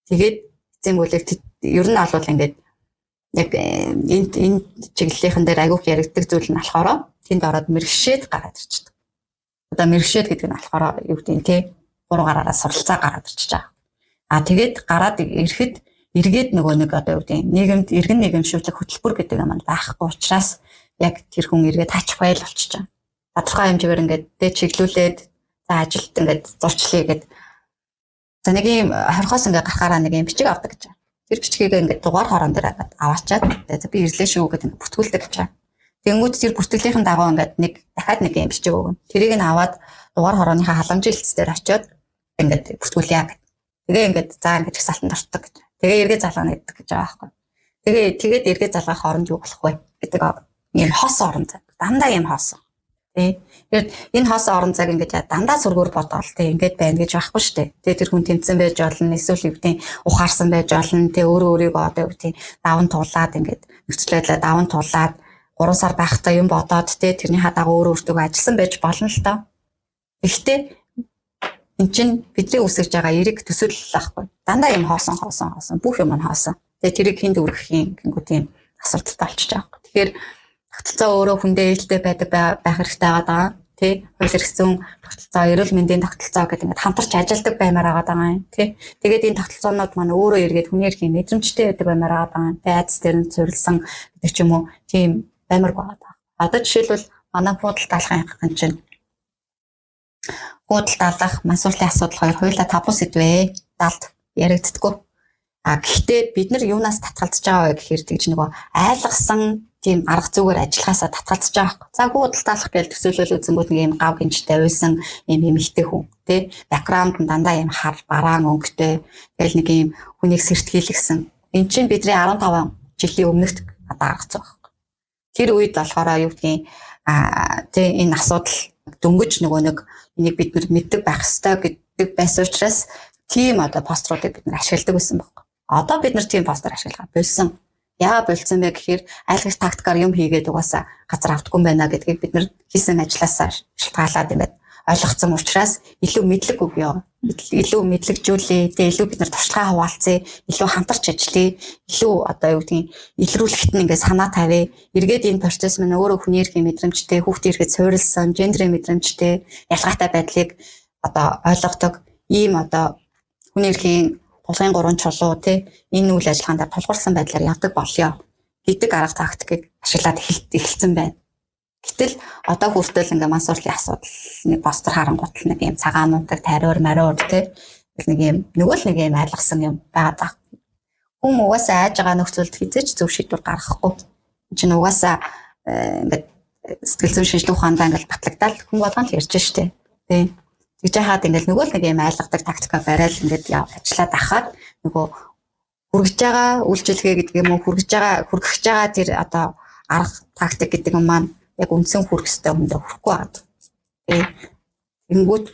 Тэгээд эцэм бүлэг ер нь олвол ингээд яг энэ чиглэлийнхэн дээр агиух яригддаг зүйл нь болохоор тэнд ороод мэрэгшээд гараад ирчихдэг. Одоо мэрэгшээд гэдэг нь болохоор юу гэдэг нь те 3 гараараа суралцаа гараад ирчихэж байгаа. А тэгээд гараад ирэхэд эргээд нөгөө нэг одоо юу гэдэг нь нийгэмд иргэн нийгэмшүүлэх хөтөлбөр гэдэг юм байхгүй учраас яг тэр хүн эргээд тачих байл болчихж байгаа. Тодорхой хэмжээгээр ингээд дэ чиглүүлээд за ажилд ингээд зурчлаа гэд за нэг юм хорхоос ингээд гарахаараа нэг юм бичиг авдаг гэж байна. Тэр бичгийг ингээд дугаар хорон дээр аваачаад за би ирлээ шүү гэдэг ингээд бүтгүүлдэг гэж байна. Тэнгүүд тэр бүртгэлийн дагуу ингээд нэг дахиад нэг юм бичиг өгнө. Тэрийг нь аваад дугаар хорооныхаа халамжийн хэлц дээр очиод ингээд бүртгүүлье гэдэг. Тэгээ ингээд за ингээд их салтанд ортдог гэж. Тэгээ эргээ залгаана гэдэг гэж байгаа байхгүй. Тэгээд эргээ залгаах оронд юу болох вэ гэдэг юм хос орон цаг. Дандаа юм хос. Тэ. Тэгээд энэ хос орон цаг ингээд дандаа сүргээр бодоол тэ ингээд байна гэж байхгүй шүү дээ. Тэгээ тэр хүн тэмцэн байж болно, эсвэл өвдийн ухаарсан байж болно. Тэ өөрөө өөрийгөө одоо өвдийн даван туулаад ингээд нөхцөлөдлөө даван туулаад 3 сар байхдаа юм бодоод тэ тэрний хадагуу өөрөө өөртөө ажилласан байж болно л доо. Гэхдээ эн чинь бидний үсгэж байгаа эрэг төсөөлөл байхгүй. Дандаа юм хоосон бүх юм нь хоосон. Тэгээ тэрийг хүнд өргөх юм гингүү тийм асуудалтай болчихж байгаа. Тэгэхээр тогтолцоо өөрөө хүндээ ээлтэй байдаг байх хэрэгтэй байгаа. Тэ хууль эрх зүйн тогтолцоо, эрүүл мэндийн тогтолцоо гэдэг ингээд хамтарч ажилладаг баймаар байгаа юм. Тэ тэгээд энэ тогтолцоонууд маань өөрөө эргээд хүний эрхийн мэдрэмжтэй байдаг баймаар байгаа юм. Тэ айдас дээр нь суурилсан гэдэг ч юм уу тийм баймар байгаа. Одоо жишээлбэл манай худал даалгын чинь худал даалгах мансуурлын асуудал хоёр хуулиа табу сэдвээ далд яригддаггүй. А гэхдээ бид нар юунаас татгалзаж байгаа вэ гэхээр тэгж нөгөө айлгсан тийм арга зүгээр ажиллахаасаа татгалзаж байгаа. За худал даалгах гэж төсөөлөл үзэнгүүт нэг юм гав гинжтэй байсан юм эмэгтэй хүн тий бэкграунд нь дандаа юм хар бараан өнгөтэй тэгэл нэг юм хүнийг сэртгийлгсэн. Энд чинь бидний 15 жилийн өмнөхд одоо арга зүй байна. Тэр үед болохоор юу гэдгийг тий энэ асуудал дөнгөж нөгөө нэг энийг бид нар мэддэг байх ёстой гэдэг байсан учраас тийм одоо поструудыг бид нар ашигладаг байсан байхгүй. Одоо бид нар тийм постэр ашиглах болсон. Яагаад болсон бэ гэхээр айлгаж тактикаар юм хийгээд угаасаа газар автгүй байна гэдгийг бид нар хийсэн ажилласаа шалтгаалаад ингээд ойлгоцсон учраас илүү мэдлэг өгье. Илүү мэдлэгжүүлээ. Тэгээ илүү бид нар туршлагаа хуваалцъя. Илүү хамтарч ажиллая. Илүү одоо юу гэдгийг илрүүлэхэд нь ингээд санаа тавья. Эргээд энэ процесс маань өөрөө хүний эрхийн мэдрэмжтэй, хүүхдийн эрхэд суурилсан, гендрийн мэдрэмжтэй ялгаатай байдлыг одоо ойлгодог. Ийм одоо хүний эрхийн тулгын 3 чулуу тий энэ үйл ажиллагаанд тулгуурсан байдлаар явдаг болёо гэдэг арга тактикийг ашиглаад эхэлсэн байна. Гэтэл одоо хүртэл ингээ мансуурлын асуудал нэг постэр харангуут нэг юм цагаануудыг тариур мариур тий нэг юм нөгөө л нэг юм айлгсан юм байгаа. Хүн угаасаа айж байгаа нөхцөлд хизээч зөв шийдвэр гаргахгүй. Энд чинь угаасаа ингээ сэтгэл зүйн шинжилгээ ухаандаа ингээ батлагдаад хүн болгонд ярьж штэ тий. Тэгж яхаад ингээл нөгөө л нэг юм айлгадаг тактика барайл ингээд ажиллаад ахаад нөгөө хүргэж байгаа үйлчилгээ гэдэг юм уу хүргэж байгаа тэр одоо арга тактик гэдэг юм маань яг үндсэн хүрэх ёстой хүндээ хүрэхгүй байгаа. Тэнгүүд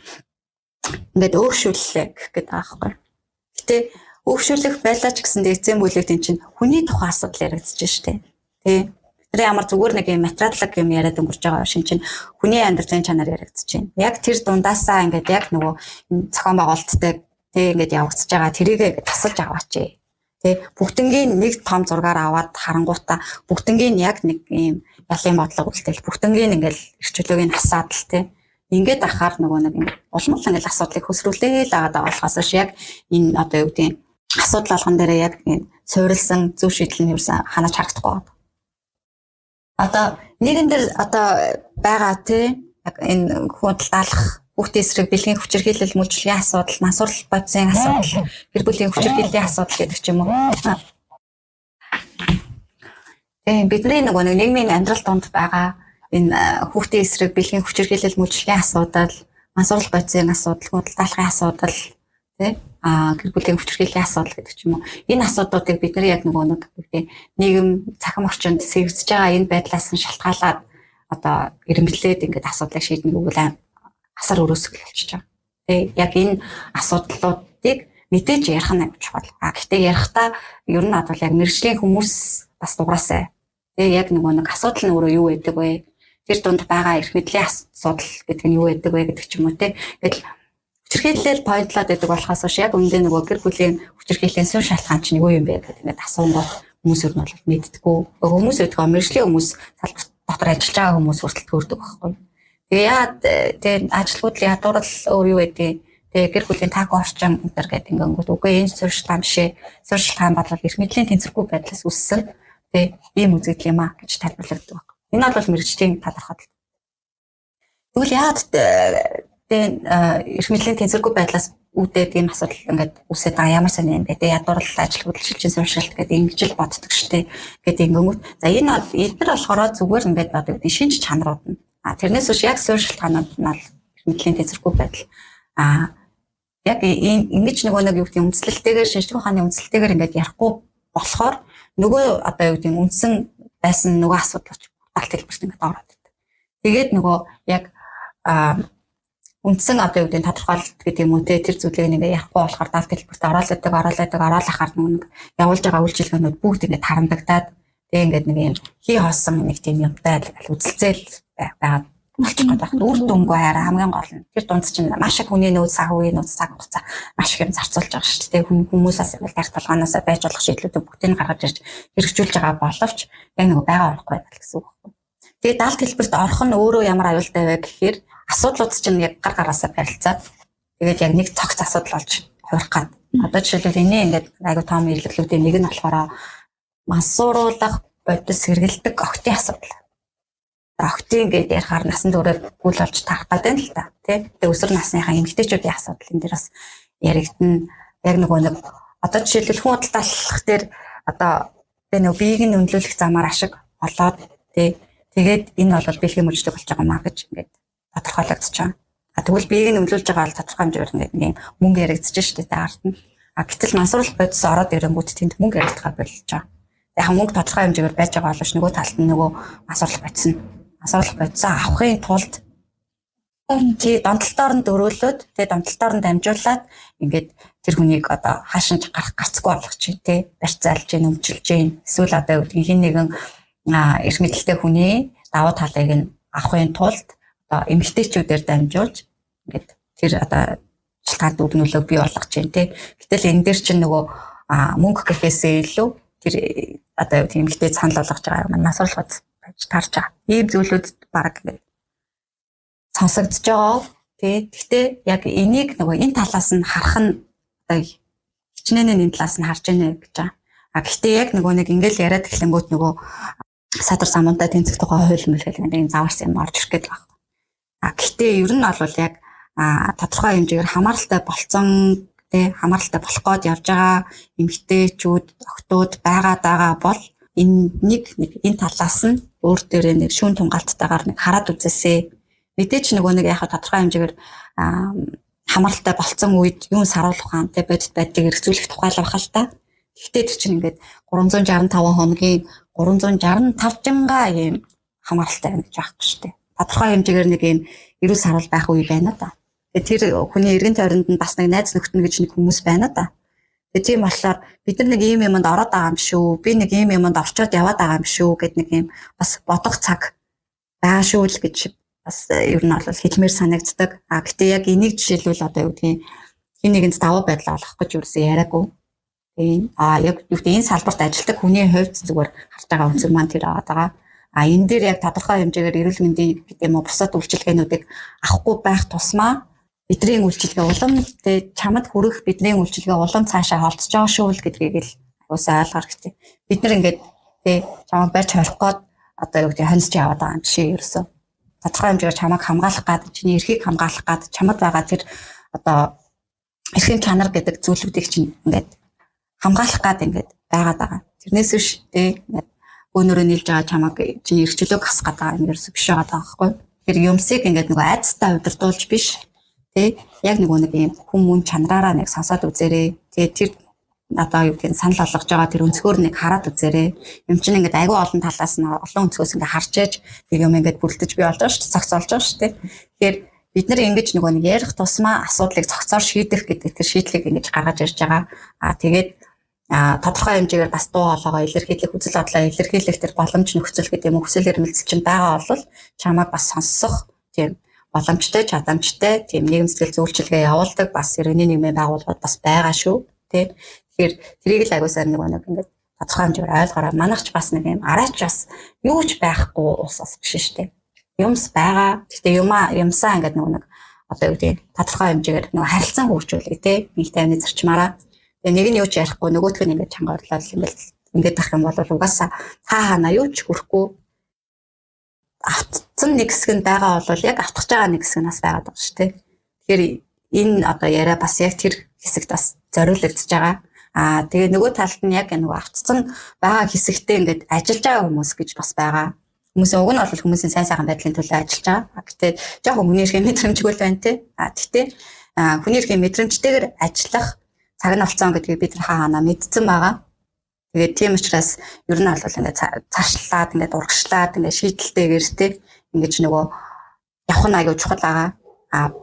ингээд өөршүүллээ гэх гээд байгаа байхгүй. Гэтэ өөршүүлэх байлаа ч гэсэн эцэм бүлэгт эн чинь хүний тухайн асуудал яригдчихэж штэ. Тэ тэр ямар зүгээр нэг юм материаллог юм яриад өнгөрч байгаа шин чинь хүний амьдралын чанар яригдчихэж байна. Яг тэр дундаасаа ингээд яг нөгөө зохион байгуулалттай тэ ингээд явагдаж байгаа тэрийг тасалж аваач. Тэ бүгднгийн нэг том зургаар аваад харангуутаа бүгднгийн яг нэг юм ялын бодлого үлдээл бүгднгийн ингээд эрчүүлэгийн хасаад л тэ ингээд ахаар нөгөө нэг улмал ингээд асуудлыг хөсрүүлээ л аваад болохоос яг энэ одоо юу гэдэг асуудал болгон дээр яг суурилсан зөв шийдэл нь юусан ханаач харагдахгүй байна. Одоо нэгэн дээр одоо байгаа тий яг энэ худал даалгах хүүхдийн эсрэг бэлгийн хүчирхийлэл мөлжлийн асуудал, мансуурлал бодисын асуудал, гэр бүлийн хүчирхийллийн асуудал гэдэг ч юм уу. Тэгээ бидний нөгөө нийгмийн амьдрал донд байгаа энэ хүүхдийн эсрэг бэлгийн хүчирхийлэл мөлжлийн асуудал, мансуурлал бодисын асуудал, худал даалгахын асуудал тий гэр бүлийн хүчирхийллийн асуудал гэдэг ч юм уу. Энэ асуудлуудыг бид нар яг нөгөө нэг нийгэм цахим орчинд сэргэж байгаа энэ байдлаас нь шалтгаалаад одоо эренблээд ингээд асуудлыг шийднэ гэвэл асар өрөөсгөл болчихж байгаа. Тэгээ яг энэ асуудлуудыг мэдээж ярих нь чухал. Гэхдээ ярихдаа ер нь бол яг мэргэжлийн хүмүүс бас дуграасай. Тэгээ яг нөгөө нэг асуудал нь өөрөө юу байдаг вэ? Тэр дунд байгаа эрх мэдлийн асуудал гэдэг нь юу байдаг вэ гэдэг ч юм уу те. Тэгэл хүчирхийлэл поинтлаад байдаг болохоос биш яг өмнөд нөгөө гэр бүлийн хүчирхийллийн сүр шалтгаан чинь юу юм бэ гэдэг ингээд асуунгууд хүмүүс ер нь бол мэддэггүй. Хүмүүс өдгөө мэргэжлийн хүмүүс салбар дотор ажиллаж байгаа хүмүүс хүртэл төрдөг байхгүй. Тэгээ яагаад тэгээ ажилгүйд ядуурл өөр юу гэдэг. Тэгээ гэр бүлийн тако орчин энэ гэдэг ингээд үгүй энэ сүр шалтгаан бишээ. Сүр шалтгаан бол эрх мэдлийн тэнцвэргүй байдлаас үүссэн. Тэгээ ийм үзэгдэл юм а гэж тайлбарлагддаг байна. Энэ бол мэргэжлийн талархал. Тэгвэл яагаад эрх мэдлийн тэнцвэргүй байдлаас үүдээд ийм асуудал ингээд үүсээд байгаа ямар сони юм бэ? Тэгээ ядуурл ажил хөдөлгөөний сууршилт гэдэг ингэж л боддог штеп гэдэг ингэнгүүт. За энэ эдгээр болохоор зүгээр ингээд одоо шинж чанарууд нь. Тэрнээс биш яг сууршилтгаанууд нь бол эрх мэдлийн тэнцвэргүй байдал. Яг ингэж нөгөө нэг юу гэдэг үндэслэлтэйгээр шинжлэх ухааны үндэслэлтэйгээр ингээд ярихгүй болохоор нөгөө одоо юу гэдэг үндсэн байсан нөгөө асуудал талт хэлбэрт ингээд ороод байдаг. Тэгээд нөгөө яг үндсэн одоо юу гэдэг тодорхойлолт гэдэг юм уу те тэр зүйлийг ингээд ярихгүй болохоор талт хэлбэрт ороод нэг явуулж байгаа үйлчилгээнүүд бүгд ингээд харагдагдаад тэгээ ингээд нэг юм хий хоосон нэг тийм юмтай л үзэлцэл байгаад болчих гээд байна. Үр дүнгүй хараа хамгийн гол нь тэр дунд чинь маш их хүний нөөц санхүүгийн нөөц цаг хугацаа маш их юм зарцуулж байгаа шүү дээ. Хүмүүсээс ингээд тарих толгоноос байж болох шийдлүүдийг бүгдийг гаргаж ирж хэрэгжүүлж байгаа боловч яг нэг байгаа болохгүй байх гэсэн үг байна. Тэгээд далд хэлбэрт орох нь өөрөө ямар аюултай вэ гэхээр асуудлууд чинь яг гар гараасаа барилцаад тэгээд яг нэг цогц асуудал болж хувирах гад. Одоо жишээлбэл энэ ингээд айгу том хэрэглүүлүүдийн нэг нь болохоор мансууруулах бодис хэрэгэлдэг октийн асуудал. Октийн гэдэг ярихаар насан туршид гүйл болж тарах гэдэг нь л та тий. Тэгээ өсвөр насныхаа эмэгтэйчүүдийн асуудал энэ дээр бас яригдана. Яг нөгөө нэг одоо жишээлбэл хүн худалдаа алхах дээр одоо тэгээ нөгөө биеийг нь өндлүүлэх замаар ашиг олоод тий. Тэгээд энэ бол бэлгийн мөчлөг болж байгаа маа гэж ингээд тодорхойлогдож байна. Тэгвэл биеийг нь өмлүүлж байгаа бол тодорхой хэмжээгээр ингээд нэг мөнгө яригдчихэж шүү дээ ард нь. Гэтэл мансууруулах бодис ороод ирэнгүүт тэнд мөнгө яригдахаар болж байгаа. Яг мөнгө тодорхой хэмжээгээр байж байгаа боловч нөгөө талд нь нөгөө мансууруулах бодисоо авахын тулд тий донтолтоор нь дөрөөлөөд тий донтолтоор нь дамжуулаад ингээд тэр хүнийг одоо хаашинж гарцгүй болгож чинь тий барьцаалж чинь өмчилж чинь эсвэл одоо хин нэгэн эрх мэдэлтэй хүний давуу талыг нь авахын тулд одоо эмэгтэйчүүдээр дамжуулж ингээд тэр одоо шалтгаан дүгнүүлэг бий болгож чинь тий. Гэтэл энэ дээр чинь нөгөө мөнгө гэхээсээ илүү тэр одоо тийм эмэгтэй санал болгож байгаа юм насварлах байж тарж байгаа. Ийм зүйлүүд баг ингээд сонсогдож байгаа. Гэхдээ яг энийг нөгөө энэ талаас нь харах нь одоо хичнээн энэ талаас нь харж байна гэж байгаа. Гэхдээ яг нөгөө нэг ингээл яриад эхлэнгүүт нөгөө садар самунтай тэнцэх тухай хууль мэлхэл гэдэг заварсан юм орж ирэх гээд байна. Гэхдээ ер нь бол яг тодорхой хэмжээгээр хамааралтай болцсон хамааралтай болох гээд явж байгаа эмэгтэйчүүд охтууд байгаа бол энэ талаас нь өөр дээрээ нэг шүүн тунгаалттайгаар нэг хараад үзээсэй. Мэдээч нөгөө нэг яг тодорхой хэмжээгээр хамааралтай болцсон үед юун саруулах хаантай бодит байдлыг эргцүүлэх тухайлах л та. Гэхдээ тэр чинь ингээд 365 хоногийн 365 жангаа юм хамааралтай байна гэж байхгүй шүү дээ. Тодорхой хэмжээгээр нэг юм эрүүл сарвал байх үе байна да. Тэр хүний эргэн тойронд нь бас нэг найз нөхдөд гэж нэг хүмүүс байна да. Тийм болохоор бид нар нэг ийм юмд ороод байгаа юм шүү. Би нэг ийм юмд орчоод яваад байгаа юм шүү гэд нэг юм бас бодох цаг байгаа шүү л гэж бас ер нь бол хэлмээр санагддаг. Гэтээ яг энийг жишээлбэл одоо юу гэдгийг хин нэгэнд даваа байдлаа олох гэж юусэн яриаггүй. Яг юу гэдэг энэ салбарт ажилладаг хүний хувьд зүгээр харж байгаа үнцэг маань тэр аваад байгаа. Энэ дээр яг тодорхой хэмжээгээр эрүүл мэндийн гэдэг юм уу бусад үйлчилгээнүүдийг авахгүй байх тусмаа бидний үйлчилгээ улам чамд хүрэх бидний үйлчилгээ улам цаашаа холцож байгаа шүү л гэдгийг л уусаа ойлгох хэрэгтэй. Бид нар ингээд чамд барьж хорих гээд одоо юу гэдэг хоньсч яваад байгаа юм жишээ ерөөсөө. Тодорхой хэмжээгээр чамайг хамгаалах гад чиний эрхийг хамгаалах гад чамд байгаа тэр одоо эрхийн чанар гэдэг зүйлүүдийг чинь ингээд хамгаалах гад ингээд байгаад байгаа. Тэрнээс биш ингээд өнөөрөө нийлж байгаа чамайг чиний эрх чөлөөг хасах гэдэг юм ерөөсөө биш байгаа байхгүй. Тэр юмсыг ингээд нөгөө айцтай удирдуулж биш Тэ яг нэг юм хүмүүн чанараараа нэг сонсоод үзээрэй. Тэгээ тэр одоо юу гэх санал болгож байгаа тэр өнцгөр нэг хараад үзээрэй. Юм чинь ингээд айгүй олон талаас нь олон өнцгөөс ингээд харж ээж нэг юм ингээд бүрдэж бий болж байгаа шүү дээ. Цогцолж байгаа шүү дээ. Тэгэхээр бид нар ингэж нөгөө нэг ярих тусмаа асуудлыг цогцоор шийдэх гэдэг тэр шийдлийг ингэж гаргаж ирж байгаа. Тэгээд тодорхой хэмжээгээр бас дуу хоолойгоо илэрхийлэх, үзэл бодлоо илэрхийлэх тэр боломж нөхцөл гэдэг юм хүсэл эрмэлзэл чинь байгаа бол чамайг бас сонсох тийм боломжтой, чадамжтай тийм нийгэм сэтгэл зөвлөлтөе явуулдаг бас иргэний нийгмийн байгууллагууд бас байгаа шүү. Тэгэхээр тэрийг л агуулсаар нэг ингээд тодорхой хэмжээгээр ойлгоорой. Манайх ч бас нэг юм арайч бас юу ч байхгүй уусаас биш шүү дээ. Юмс байгаа. Гэтэ юмсаа ингээд нэг одоо юу гэдэг тодорхой хэмжээгээр нэг харилцан хөгжүүлэх тий нэг тайвны зарчмаараа. Тэгээ нэг нь юу ч ярихгүй нөгөөх нь ингээд чанга орлол ингээд тах юм бол угаасаа хаана юу ч хүрхгүй автцсан нэг хэсэг нь байгаа бол яг автах байгаа нэг хэсэг нь бас байгаад байгаа шүү дээ. Тэгэхээр энэ одоо яриа бас яг тэр хэсэгт бас зориулагдж байгаа. Тэгээ нөгөө талд нь яг нөгөө автцсан байгаа хэсэгтээ ингээд ажиллаж байгаа хүмүүс гэж бас байгаа. Хүмүүсийн уг нь бол хүмүүсийн сайн сайхан байдлын төлөө ажиллаж байгаа. Гэтэ жоохон хүний эрхийн мэдрэмжгүй л байна те. Гэтэ хүний эрхийн мэдрэмжтэйгээр ажиллах цаг нь олцсон гэдгийг бид хаана мэдсэн байгаа. Тэгээд тийм учраас ер нь бол ингээд цаашлаад ингээд урагшлаад ингээд шийдэлтэйгээр те ингээд нөгөө явах нь аягүй чухал байгаа.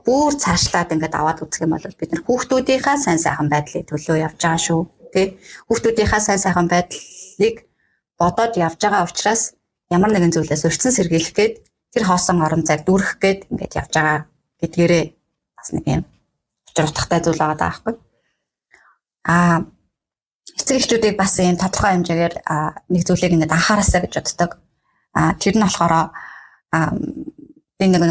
Бүр цаашлаад ингээд аваад үзэх юм бол бид нар хүүхдүүдийнхаа сайн сайхан байдлыг төлөө явж байгаа шүү. Тэ хүүхдүүдийнхаа сайн сайхан байдлыг бодоод явж байгаа учраас ямар нэгэн зүйлээс өрцөн сэргийлэх гээд тэр хоосон орон зайг дүүрэх гээд ингээд явж байгаа гэдгээрээ бас нэг юм учир утгатай зүйл байгаа даахгүй. Эцэг эхчүүдийг бас ийм тодорхой хэмжээгээр нэг зүйлийг ингээд анхаараасаа гэж боддог. Тэр нь болохоор би нэг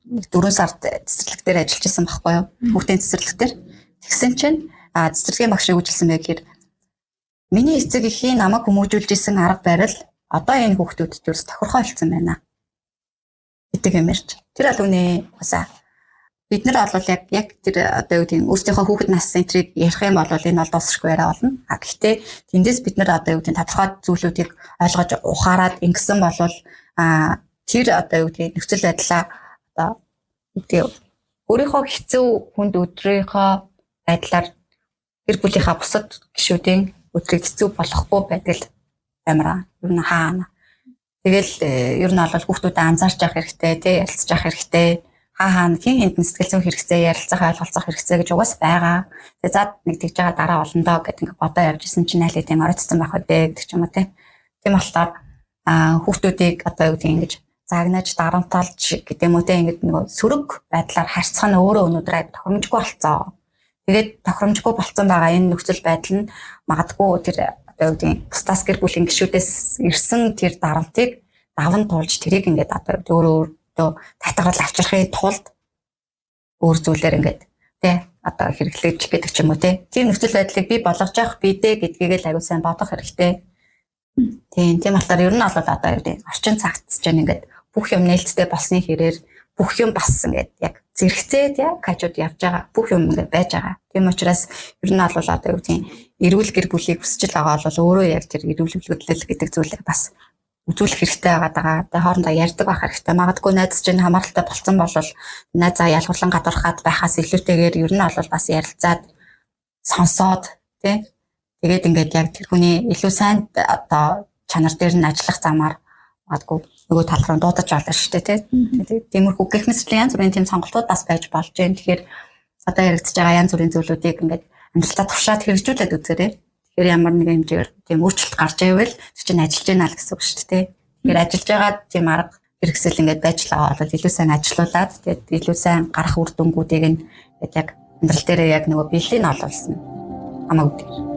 4 сард цэцэрлэг дээр ажиллаж исэн байхгүй юу? Хүүхдийн цэцэрлэг дээр. Тэгсэн чинь цэцэрлэгийн багш өгүүлсэн байх гэхээр миний эцэг эхийн намайг хүмүүжүүлж исэн арга барил одоо энэ хүүхдүүдэд юус тохирхой болсон байна гэдэг юм ярьж. Тэр аль үнэ уусаа бид нар бол яг тэр одоо юу гэдэг өөрсдийнхөө хүүхэд насны энтрийг ярих юм бол энэ бол дуусахгүй яриа болно. Гэхдээ тэндээс бид нар одоо юу гэдэг тодорхой зүйлүүдийг ойлгож ухаарад ингэсэн бол тэр одоо юу гэдэг нөхцөл байдлаа одоо гэдэг өөрийнхөө хэцүү хүнд өдрийнхөө байдлаар гэр бүлийнхаа бусад гишүүдийн өдрийг хэцүү болохгүй байдал амираа ер нь хаана. Тэгэл ер нь бол хүүхдүүдэд анзаарч явах хэрэгтэй тий ярилцж явах хэрэгтэй. Хаана хин хинтэн сэтгэл зүйн хэрэгцээ ярилцах ойлголцох хэрэгцээ гэж угаас байгаа. Тэгээ зад нэг тэгж байгаа дараа олон доо гэдэг ингээ бодоо явж исэн чинь айлээ тийм ороцсон байх үү гэдэг ч юм уу тий. Тийм болохоор хүүхдүүдийг одоо юу гэдэг ингэж загнаж дарамталж гэдэг юм уу те ингээд нөгөө сөрөг байдлаар харьцах нь өөрөө өнөөдөр тохиромжгүй болцоо. Тэгээд тохиромжгүй болцсон байгаа энэ нөхцөл байдал нь магадгүй тэр одоо юу гэдэг бусдаас гэр бүлийн гишүүдээс ирсэн тэр дарамтыг даван туулж тэрийг ингээд одоо өөрөө татгарал авчрахын тулд өөр зүйлээр ингээд те одоо хэрэглэж гэдэг ч юм уу те тийм нөхцөл байдлыг бий болгож явах бидээ гэдгийг л аягүй сайн бодох хэрэгтэй. Тийм болохоор ер нь бол одоо юу гэдэг орчин цагтж जैन ингээд бүх юм нээлттэй болсны хэрээр бүх юм бас ингээд яг зэрэгцээд яг хажууд явж байгаа бүх юм ингээд байж байгаа. Тийм учраас ер нь бол одоо юу гэдэг эрүүл гэр бүлийг хүсэж байгаа бол өөрөө яг тэр эрүүл хөдөлгөөл гэдэг зүйлийг бас үзүүлэх хэрэгтэй байгаа. Тэгээ хоорондоо ярьдаг байх хэрэгтэй. Магадгүй найз чинь хамааралтай болцсон бол найзаа ялгарлан гадуурхаад байхаас илүүтэйгээр ер нь бол бас ярилцаад сонсоод тий тэгээд ингээд яг тэр хүний илүү сайн одоо чанар дээр нь ажиллах замаар магадгүй нөгөө тал руу дуудаж олно шүү дээ тий. Тиймэрхүү гэх мэтлэн янз бүрийн тийм сонголтууд бас байж болж байна. Тэгэхээр одоо яригдж байгаа янз бүрийн зүйлүүдийг ингээд амьдралдаа тушаад хэрэгжүүлээд үзээрэй. Тэгэхээр ямар нэгэн хэмжээгээр тийм өөрчлөлт гарч байвал чинь ажиллаж байна л гэсэн үг шүү дээ. Тэгэхээр ажиллаж байгаа тийм арга хэрэгсэл ингээд байж л байгаа бол илүү сайн ажилуулад тэгээд илүү сайн гарах үр дүнгуудыг нь яг амьдрал дээр яг нөгөө биелийг нь олуулсан. Хамаагүй.